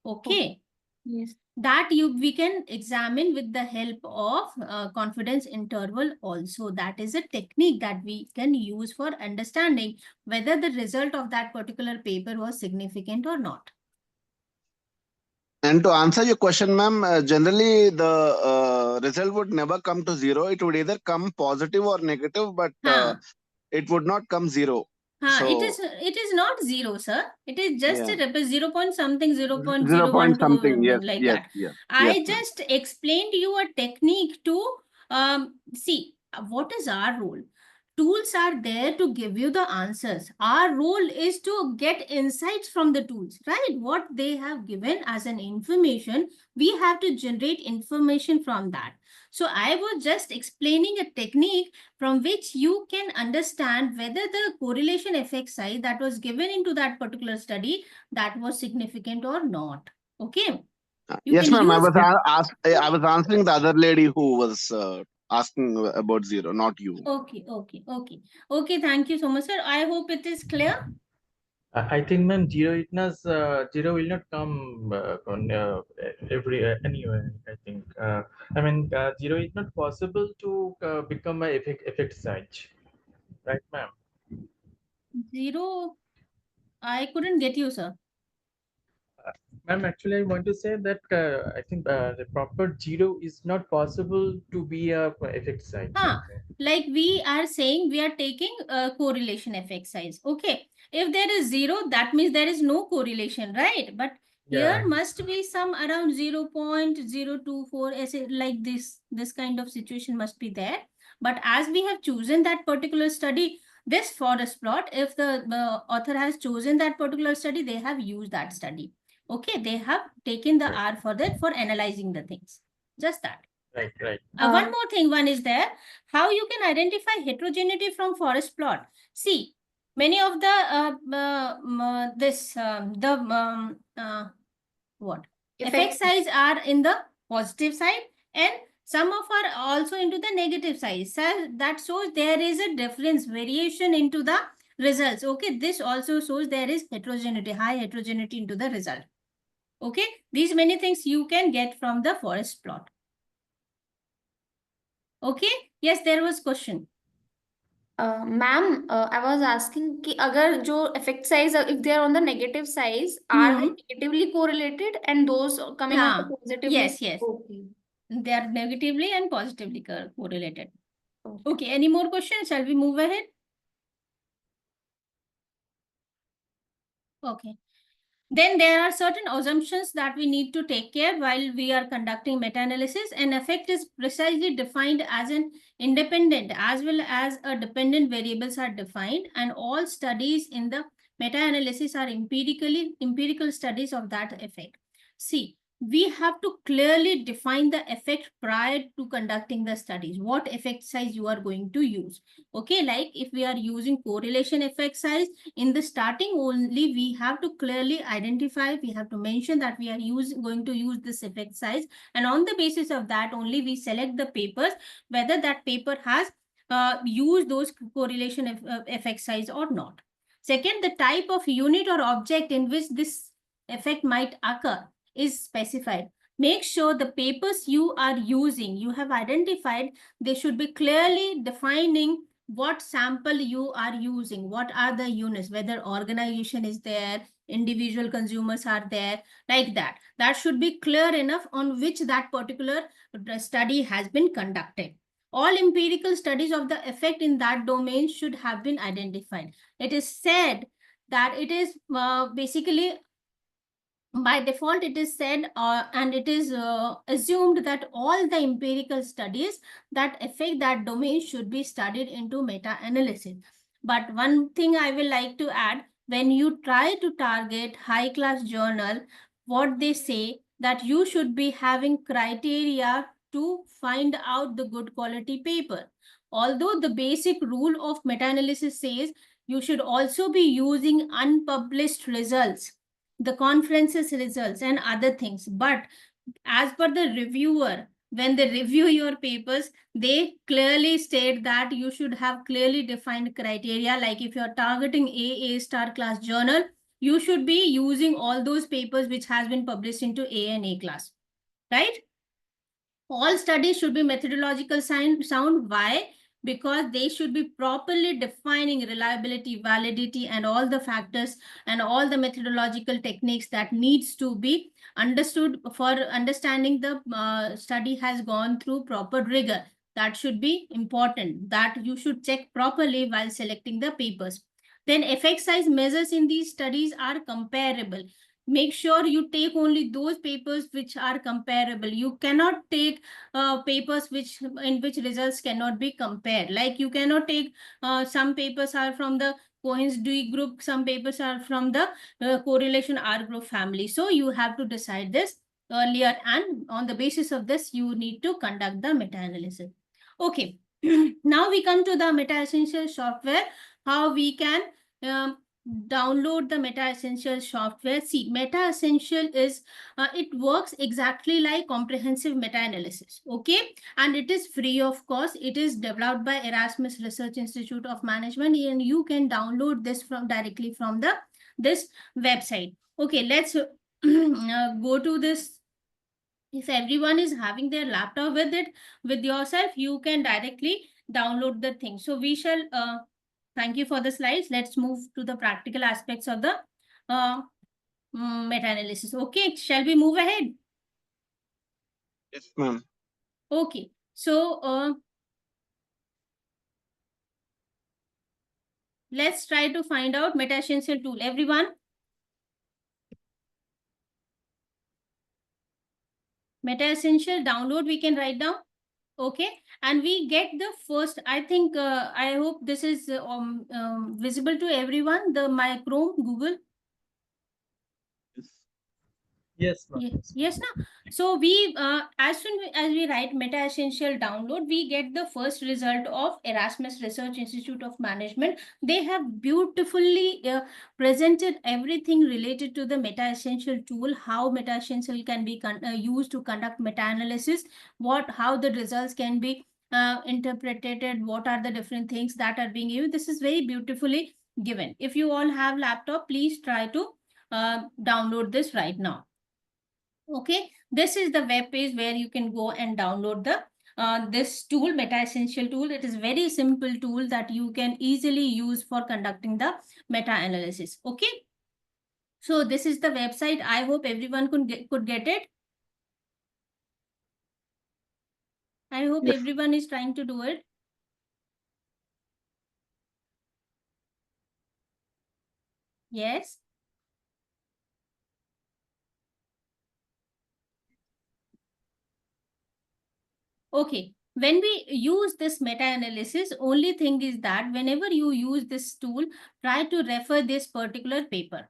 Okay. Yes. That we can examine with the help of confidence interval also. That is a technique that we can use for understanding whether the result of that particular paper was significant or not. And to answer your question, ma'am, generally the result would never come to 0. It would either come positive or negative, but it would not come 0. So, it is not 0, sir. It is just a 0 point something, 0.012, 0 point something, yes, like yes, that. yes, I just explained you a technique to see what is our role. Tools are there to give you the answers. Our role is to get insights from the tools, right? What they have given as an information, we have to generate information from that. So I was just explaining a technique from which you can understand whether the correlation effect size that was given into that particular study, that was significant or not. Okay. You Yes, can ma'am. use. I was answering the other lady who was asking about zero, not you. Okay. Thank you so much, sir. I hope it is clear. I think, ma'am, zero will not come on anywhere. I think. I mean, zero is not possible to become a effect size, right, ma'am? Zero. I couldn't get you, sir. Ma'am, actually, I want to say that I think the proper zero is not possible to be a effect size. Like we are saying, we are taking a correlation effect size. Okay. If there is zero, that means there is no correlation, right? But Yeah. here must be some around 0.024, like this kind of situation must be there. But as we have chosen that particular study, this forest plot, if the author has chosen that particular study, they have used that study. Okay, they have taken the R for that, for analyzing the things. Just that. Right. One more thing, one is there, how you can identify heterogeneity from forest plot. See, many of the effect size are in the positive side, and some of are also into the negative side. So that shows there is a difference, variation into the results. Okay, this also shows there is heterogeneity, high heterogeneity into the result. Okay, these many things you can get from the forest plot. Okay, yes, there was question. Ma'am, I was asking कि अगर जो effect size, if they are on the negative size, are they negatively correlated, and those coming on the positively? Yes. Okay. They are negatively and positively correlated. Okay, any more questions? Shall we move ahead? Okay. Then there are certain assumptions that we need to take care while we are conducting meta-analysis. An effect is precisely defined as an independent as well as a dependent variables are defined, and all studies in the meta-analysis are empirical studies of that effect. See, we have to clearly define the effect prior to conducting the studies, what effect size you are going to use. Okay, like if we are using correlation effect size, in the starting only, we have to clearly identify, we have to mention that we are going to use this effect size, and on the basis of that only we select the papers, whether that paper has used those correlation effect size or not. Second, the type of unit or object in which this effect might occur is specified. Make sure the papers you are using, you have identified, they should be clearly defining what sample you are using, what are the units, whether organization is there, individual consumers are there, like that. That should be clear enough on which that particular study has been conducted. All empirical studies of the effect in that domain should have been identified. It is said that it is basically, by default, it is said and it is assumed that all the empirical studies that affect that domain should be studied into meta-analysis. But one thing I will like to add, when you try to target high-class journal, what they say that you should be having criteria to find out the good quality paper. Although the basic rule of meta-analysis says you should also be using unpublished results, the conferences results and other things. But as per the reviewer, when they review your papers, they clearly state that you should have clearly defined criteria. Like if you're targeting A star class journal, you should be using all those papers which has been published into A and A class, right? All studies should be methodological sound. Why? Because they should be properly defining reliability, validity, and all the factors and all the methodological techniques that needs to be understood for understanding the study has gone through proper rigor. That should be important, that you should check properly while selecting the papers. Then effect size measures in these studies are comparable. Make sure you take only those papers which are comparable. You cannot take papers in which results cannot be compared. Like you cannot take some papers are from the Cohen's d group, some papers are from the correlation R group family. So you have to decide this earlier, and on the basis of this, you need to conduct the meta-analysis. Okay, now we come to the meta-essential software, how we can download the Meta Essential software. See, Meta Essential is, it works exactly like comprehensive meta-analysis, okay? And it is free of cost. It is developed by Erasmus Research Institute of Management, and you can download this from directly from this website. Okay, let's go to this. If everyone is having their laptop with yourself, you can directly download the thing. So we shall, thank you for the slides. Let's move to the practical aspects of the meta-analysis. Okay, shall we move ahead? Yes, ma'am. Okay, so let's try to find out Meta Essential tool. Everyone? Meta Essential download, we can write down. Okay, and we get the first, I think, I hope this is visible to everyone, my Chrome, Google. Yes, ma'am. Yes, no. So we, as soon as we write Meta Essential download, we get the first result of Erasmus Research Institute of Management. They have beautifully presented everything related to the Meta Essential tool, how Meta Essential can be used to conduct meta-analysis, how the results can be interpreted, what are the different things that are being used. This is very beautifully given. If you all have laptop, please try to download this right now. Okay, this is the web page where you can go and download the this tool, Meta Essential tool. It is very simple tool that you can easily use for conducting the meta analysis. Okay, so this is the website. I hope everyone could get it. I hope Yes. everyone is trying to do it. Yes. Okay, when we use this meta-analysis, only thing is that whenever you use this tool, try to refer this particular paper.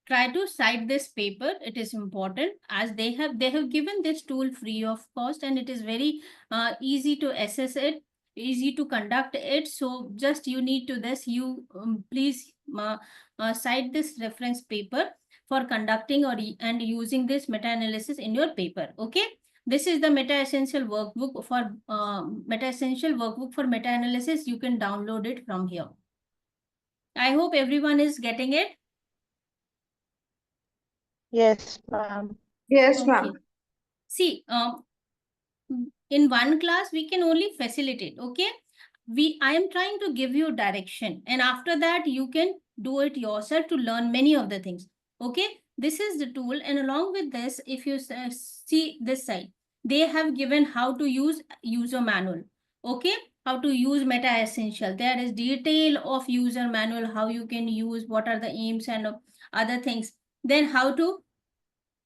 Try to cite this paper. It is important, as they have given this tool free of cost, and it is very easy to assess it, easy to conduct it. So just you need to please cite this reference paper for conducting and using this meta-analysis in your paper. Okay, this is the Meta Essential workbook for meta-analysis. You can download it from here. I hope everyone is getting it. Yes, ma'am. Yes, Okay. ma'am. See, in one class, we can only facilitate, okay? I am trying to give you direction, and after that, you can do it yourself to learn many of the things, okay? This is the tool, and along with this, if you see this side, they have given how to use user manual, okay? How to use Meta Essential. There is detail of user manual, how you can use, what are the aims and other things. Then how to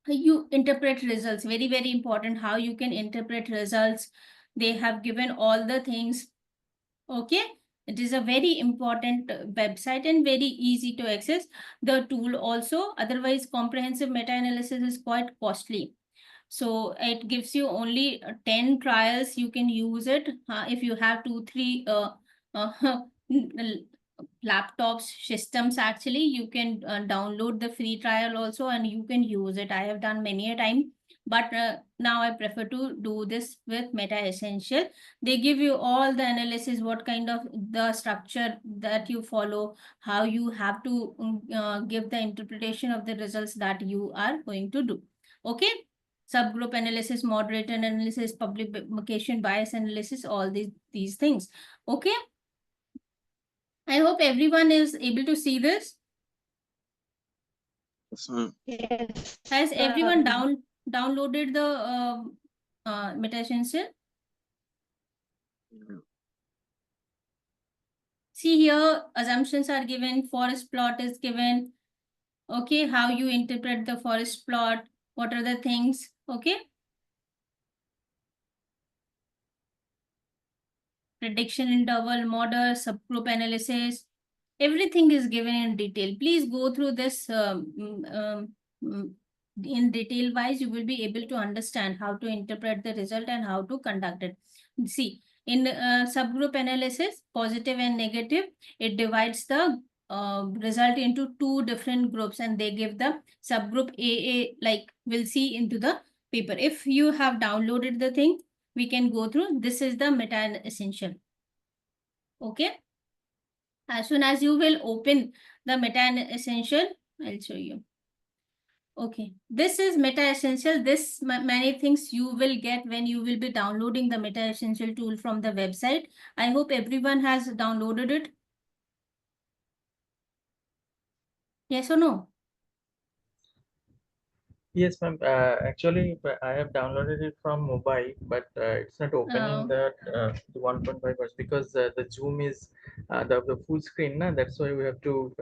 you interpret results. Very, very important, how you can interpret results. They have given all the things. Okay, it is a very important website and very easy to access the tool also. Otherwise, comprehensive meta-analysis is quite costly. So it gives you only 10 trials. You can use it if you have 2-3 laptops, systems. Actually, you can download the free trial also, and you can use it. I have done many a time, but now I prefer to do this with Meta Essential. They give you all the analysis, what kind of the structure that you follow, how you have to give the interpretation of the results that you are going to do. Okay, subgroup analysis, moderator analysis, publication bias analysis, all these things. Okay, I hope everyone is able to see this. Yes, ma'am. Yes, Has everyone ma'am. downloaded the Meta Essential? See here, assumptions are given, forest plot is given. Okay, how you interpret the forest plot, what are the things, okay? Prediction interval, model, subgroup analysis, everything is given in detail. Please go through this in detail wise. You will be able to understand how to interpret the result and how to conduct it. See, in subgroup analysis, positive and negative, it divides the result into two different groups, and they give the subgroup AA, like we'll see into the paper. If you have downloaded the thing, we can go through. This is the meta essential. Okay. As soon as you will open the meta essential, I'll show you. Okay, this is Meta Essential. This many things you will get when you will be downloading the Meta Essential tool from the website. I hope everyone has downloaded it. Yes or no? Yes, ma'am. Actually, I have downloaded it from mobile, but it's not opening the 1.5 hours because the Zoom is the full screen. Na? That's why we have to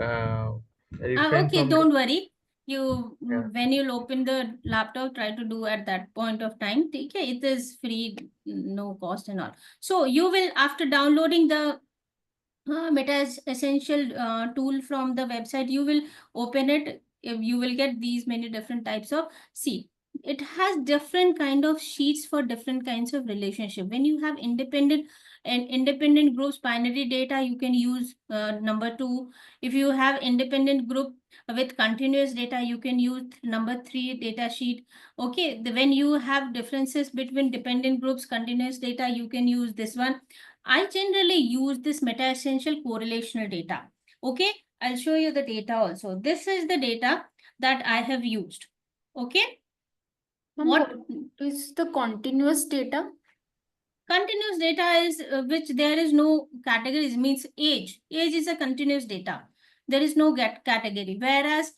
refrain Okay, from. don't worry. You Yeah. when you'll open the laptop, try to do at that point of time. Okay, it is free, no cost and all. So you will, after downloading the Meta Essential tool from the website, you will open it. You will get these many different types of, see, it has different kind of sheets for different kinds of relationship. When you have independent groups, binary data, you can use number 2. If you have independent group with continuous data, you can use number 3 data sheet. Okay, when you have differences between dependent groups, continuous data, you can use this one. I generally use this Meta Essential correlational data. Okay, I'll show you the data also. This is the data that I have used. Okay. What is the continuous data? Continuous data is which there is no categories, means age. Age is a continuous data. There is no category. Whereas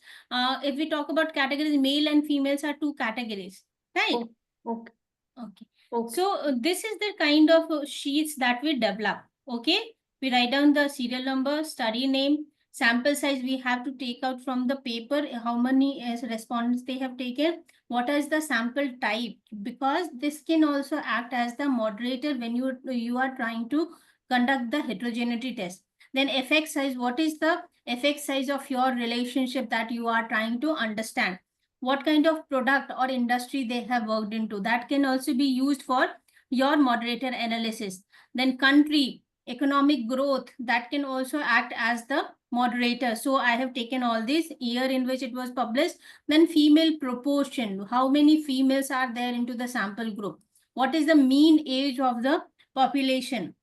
if we talk about categories, male and females are 2 categories, right? Okay. Okay. Okay. So this is the kind of sheets that we develop. Okay. We write down the serial number, study name, sample size we have to take out from the paper, how many respondents they have taken, what is the sample type, because this can also act as the moderator when you are trying to conduct the heterogeneity test. Then effect size, what is the effect size of your relationship that you are trying to understand, what kind of product or industry they have worked into, that can also be used for your moderator analysis. Then country, economic growth, that can also act as the moderator. So I have taken all this, year in which it was published. Then female proportion, how many females are there into the sample group, what is the mean age of the population.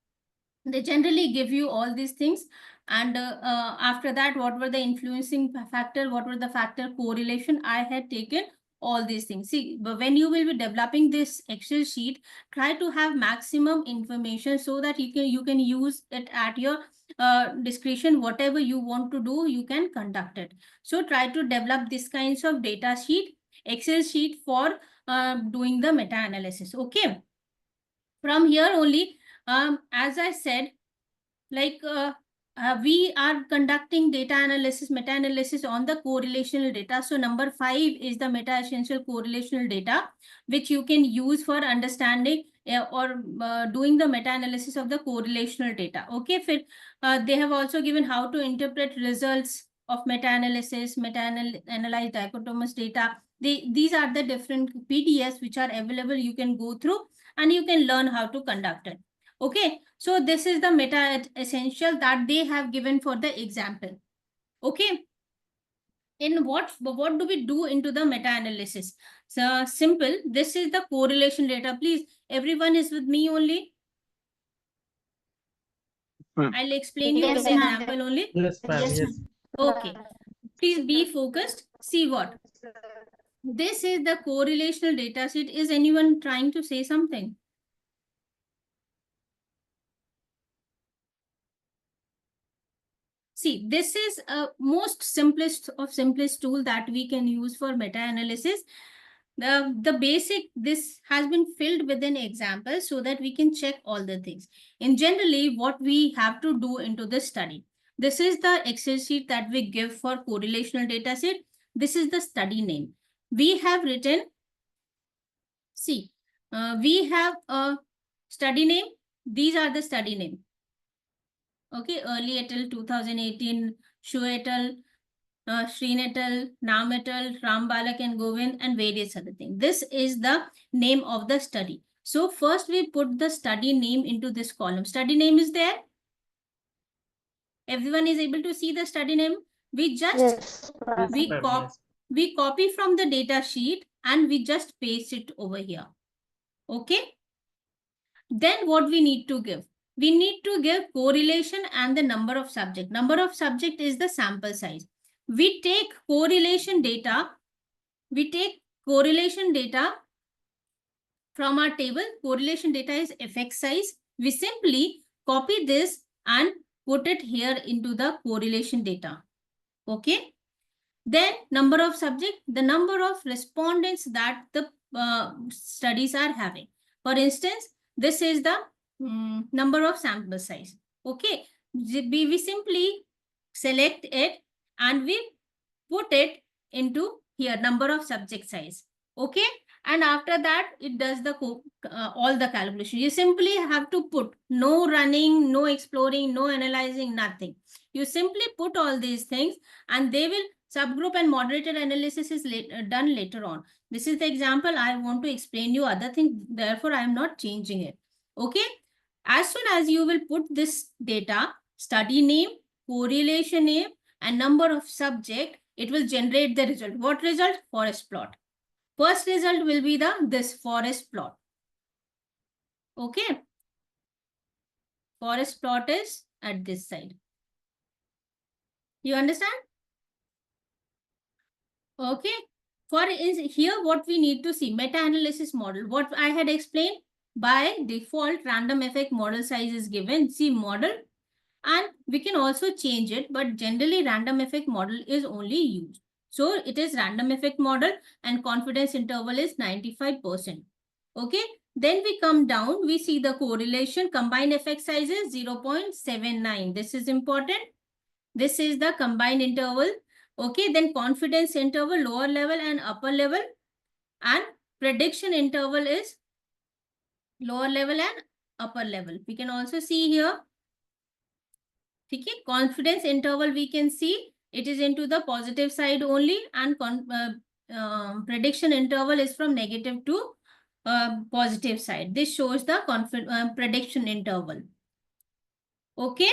They generally give you all these things. And after that, what were the influencing factor, what were the factor correlation, I had taken all these things. See, but when you will be developing this Excel sheet, try to have maximum information so that you can use it at your discretion. Whatever you want to do, you can conduct it. So try to develop this kinds of data sheet, Excel sheet for doing the meta analysis. Okay. From here only, as I said, like we are conducting data analysis, meta-analysis on the correlational data. So number 5 is the meta-essential correlational data, which you can use for understanding or doing the meta-analysis of the correlational data. Okay, they have also given how to interpret results of meta-analysis, meta-analyze dichotomous data. These are the different PDFs which are available. You can go through and you can learn how to conduct it. Okay, so this is the meta essential that they have given for the example. Okay. In what do we do into the meta analysis? So simple, this is the correlation data. Please, everyone is with me only. I'll explain you with the example only. Yes, ma'am. Yes. Okay. Please be focused. See what? This is the correlational data set. Is anyone trying to say something? See, this is a most simplest tool that we can use for meta-analysis. The basic, this has been filled with an example so that we can check all the things. In generally, what we have to do into this study. This is the Excel sheet that we give for correlational data set. This is the study name. We have written, see, we have a study name. These are the study name. Okay, Early et al. 2018, Shu et al., Shreen et al., Nam et al., Ram Balak and Govind, and various other things. This is the name of the study. So first we put the study name into this column. Study name is there. Everyone is able to see the study name. We just Yes, ma'am. Yes, we ma'am, cop yes. we copy from the data sheet and we just paste it over here. Okay. Then what we need to give? We need to give correlation and the number of subject. Number of subject is the sample size. We take correlation data. We take correlation data from our table. Correlation data is effect size. We simply copy this and put it here into the correlation data. Okay. Then number of subject, the number of respondents that the studies are having. For instance, this is the number of sample size. Okay. We simply select it and we put it into here, number of subject size. Okay. And after that, it does the all the calculation. You simply have to put no running, no exploring, no analyzing, nothing. You simply put all these things and they will subgroup and moderator analysis is done later on. This is the example. I want to explain you other things. Therefore, I am not changing it. Okay. As soon as you will put this data, study name, correlation name, and number of subject, it will generate the result. What result? Forest plot. First result will be this forest plot. Okay. Forest plot is at this side. You understand? Okay. For is here what we need to see, meta-analysis model. What I had explained, by default random effect model size is given. See model, and we can also change it, but generally random effect model is only used. So it is random effect model and confidence interval is 95%. Okay. Then we come down, we see the correlation, combined effect size is 0.79. This is important. This is the combined interval. Okay. Then confidence interval, lower level and upper level, and prediction interval is lower level and upper level. We can also see here. Okay. Confidence interval we can see it is into the positive side only, and prediction interval is from negative to positive side. This shows the prediction interval. Okay.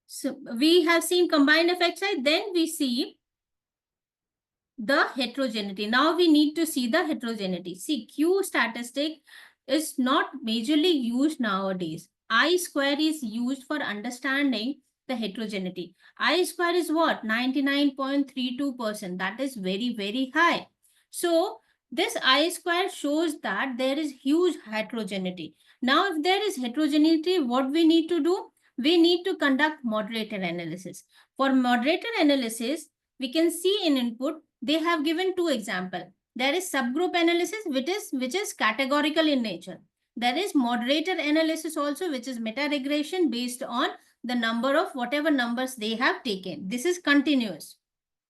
So we have seen combined effect size. Then we see the heterogeneity. Now we need to see the heterogeneity. See, Q statistic is not majorly used nowadays. I-square is used for understanding the heterogeneity. I-square is what? 99.32%. That is very, very high. So this I-square shows that there is huge heterogeneity. Now, if there is heterogeneity, what we need to do? We need to conduct moderator analysis. For moderator analysis, we can see in input, they have given two examples. There is subgroup analysis, which is categorical in nature. There is moderator analysis also, which is meta-regression based on the number of whatever numbers they have taken. This is continuous.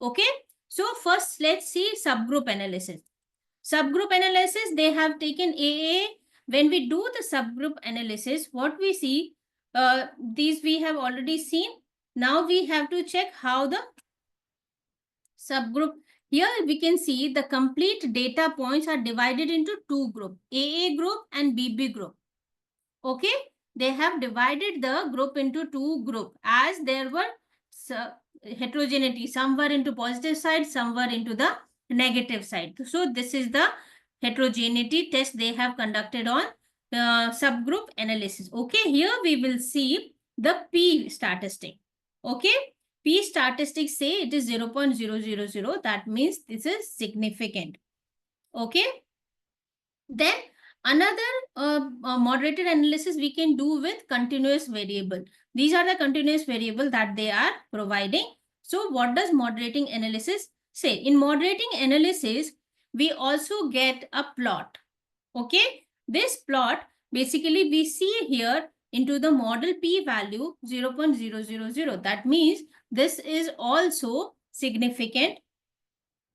Okay. So first, let's see subgroup analysis. Subgroup analysis, they have taken AA. When we do the subgroup analysis, what we see, these we have already seen. Now we have to check how the subgroup. Here we can see the complete data points are divided into two groups, AA group and BB group. Okay. They have divided the group into two groups as there were heterogeneity. Some were into positive side, some were into the negative side. So this is the heterogeneity test they have conducted on subgroup analysis. Okay. Here we will see the P statistic. Okay. P statistics say it is 0.000. That means this is significant. Okay. Then another moderator analysis we can do with continuous variable. These are the continuous variable that they are providing. So what does moderating analysis say? In moderating analysis, we also get a plot. Okay. This plot, basically we see here into the model P value 0.000. That means this is also significant.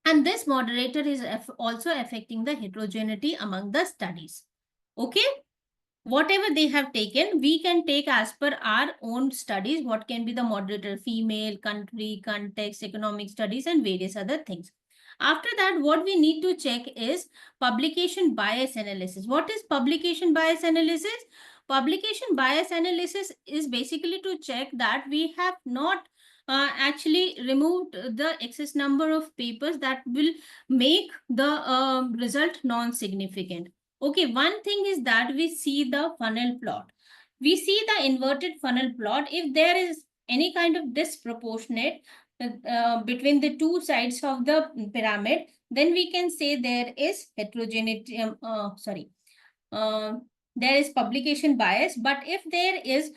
And this moderator is also affecting the heterogeneity among the studies. Okay. Whatever they have taken, we can take as per our own studies. What can be the moderator? Female, country, context, economic studies, and various other things. After that, what we need to check is publication bias analysis. What is publication bias analysis? publication bias analysis is basically to check that we have not actually removed the excess number of papers that will make the result non-significant. Okay, one thing is that we see the funnel plot. We see the inverted funnel plot. If there is any kind of disproportionate between the two sides of the pyramid, then we can say there is heterogeneity, there is publication bias. But if there is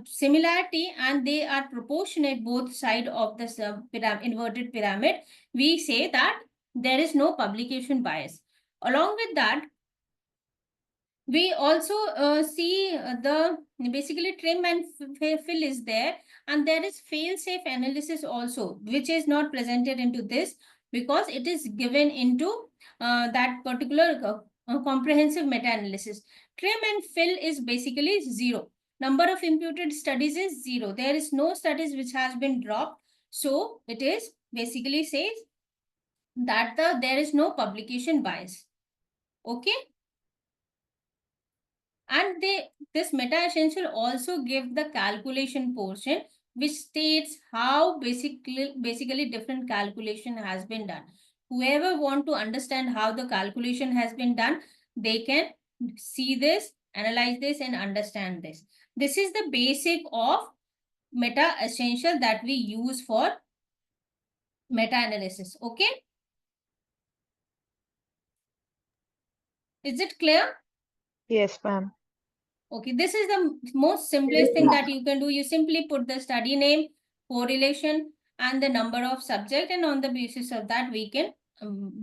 similarity and they are proportionate both side of this inverted pyramid, we say that there is no publication bias. Along with that, we also see the basically trim and fill is there, and there is fail-safe analysis also, which is not presented into this because it is given into that particular comprehensive meta-analysis. Trim and fill is basically 0. Number of imputed studies is 0. There is no studies which has been dropped. So it is basically says that there is no publication bias. Okay. And this meta essential also give the calculation portion, which states how basically different calculation has been done. Whoever want to understand how the calculation has been done, they can see this, analyze this, and understand this. This is the basic of meta essential that we use for meta analysis. Okay. Is it clear? Yes, ma'am. Okay, this is the most simplest thing that you can do. You simply put the study name, correlation, and the number of subject, and on the basis of that, we can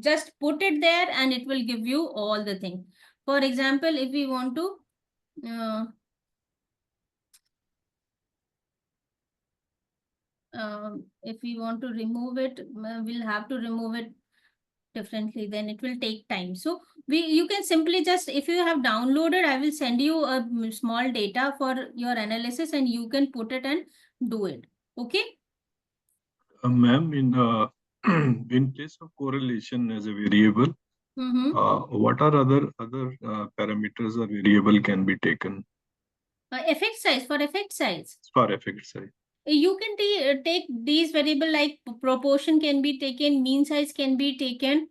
just put it there and it will give you all the things. For example, if we want to remove it, we'll have to remove it differently, then it will take time. So you can simply just, if you have downloaded, I will send you a small data for your analysis and you can put it and do it. Okay. Ma'am, in place of correlation as a variable, what are other parameters or variable can be taken? Effect size, for effect size. For effect size. You can take these variable like proportion can be taken, mean size can be taken,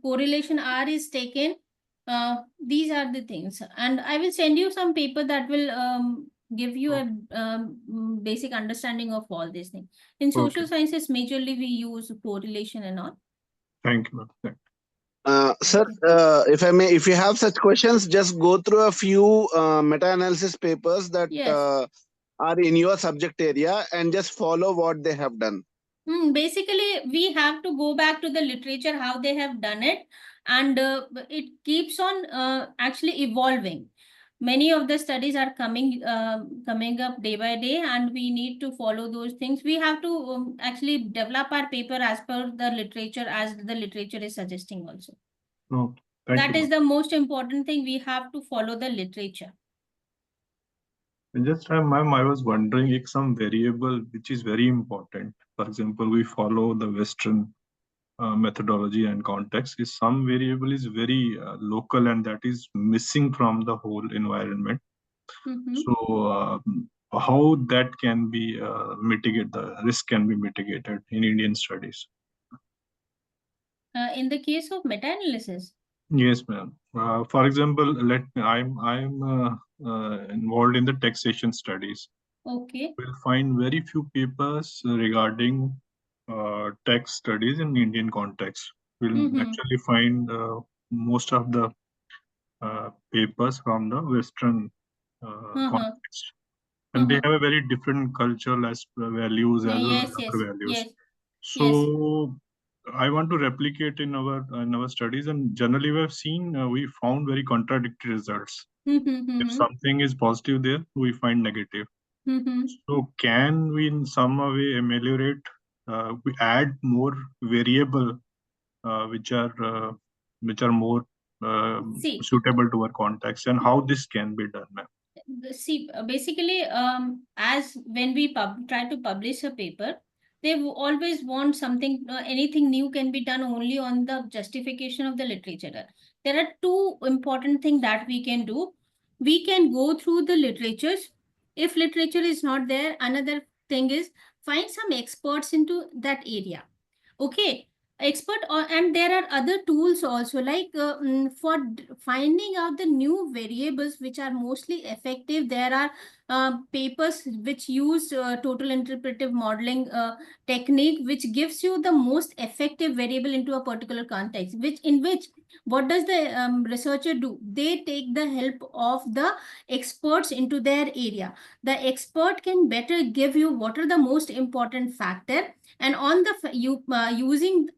correlation R is taken. These are the things, and I will send you some paper that will give you a basic understanding of all these things. In social sciences, majorly we use correlation and all. Thank you, ma'am. Sir, if I may, if you have such questions, just go through a few meta-analysis papers that are in your subject area and just follow what they have done. Basically, we have to go back to the literature, how they have done it, and it keeps on actually evolving. Many of the studies are coming up day by day, and we need to follow those things. We have to actually develop our paper as per the literature, as the literature is suggesting also. No, that is the most important thing. We have to follow the literature. Just, ma'am, I was wondering if some variable which is very important, for example, we follow the Western methodology and context, is some variable is very local and that is missing from the whole environment. So how that can be mitigated, the risk can be mitigated in Indian studies? In the case of meta-analysis? Yes, ma'am. For example, I'm involved in the taxation studies. Okay. We'll find very few papers regarding tax studies in Indian context. We'll actually find most of the papers from the Western context. And they have a very different cultural values as well as other values. Yes. So I want to replicate in our studies, and generally we have seen we found very contradictory results. If something is positive there, we find negative. So can we in some way ameliorate? We add more variable which are more suitable to our context, and how this can be done, ma'am? See, basically, as when we try to publish a paper, they always want something, anything new can be done only on the justification of the literature. There are two important things that we can do. we can go through the literatures. If literature is not there, another thing is find some experts into that area. Okay, and there are other tools also, like for finding out the new variables which are mostly effective. There are papers which use total interpretive modeling technique, which gives you the most effective variable into a particular context, which what does the researcher do? They take the help of the experts into their area. The expert can better give you what are the most important factor, and on the using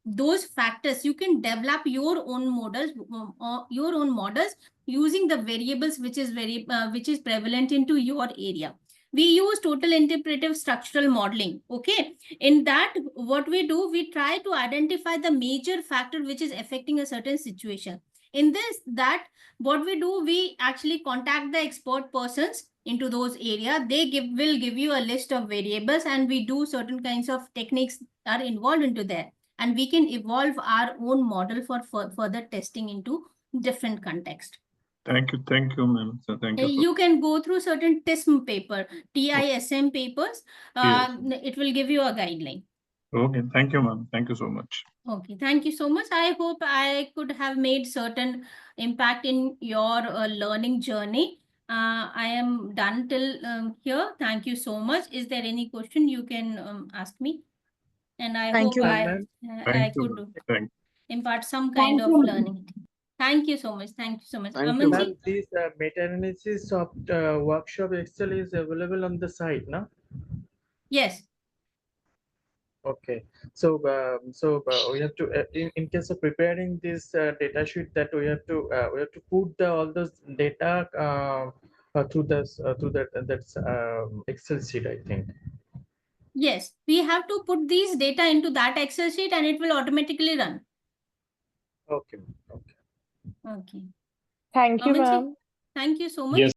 those factors, you can develop your own models using the variables which is prevalent into your area. We use total interpretive structural modeling. Okay, in that, what we do, we try to identify the major factor which is affecting a certain situation. In that what we do, we actually contact the expert persons into those areas. They will give you a list of variables, and we do certain kinds of techniques are involved into there, and we can evolve our own model for further testing into different context. Thank you, ma'am. So thank you. You can go through certain TISM paper, TISM papers. Yes. It will give you a guideline. Okay, thank you, ma'am. Thank you so much. Okay, thank you so much. I hope I could have made certain impact in your learning journey. I am done till here. Thank you so much. Is there any question you can ask me? And I Thank hope you, I could Thank impart some kind of learning. Thank you so much. Thank you so much. Thank you, Amanji? Ma'am, this meta-analysis of workshop Excel is available on the site, no? Yes. Okay, so we have to in case of preparing this data sheet, that we have to put all those data through that Excel sheet, I think. Yes, we have to put these data into that Excel sheet, and it will automatically run. Okay. Okay. Okay. Thank you, Amanji, ma'am. thank you so much. Yes.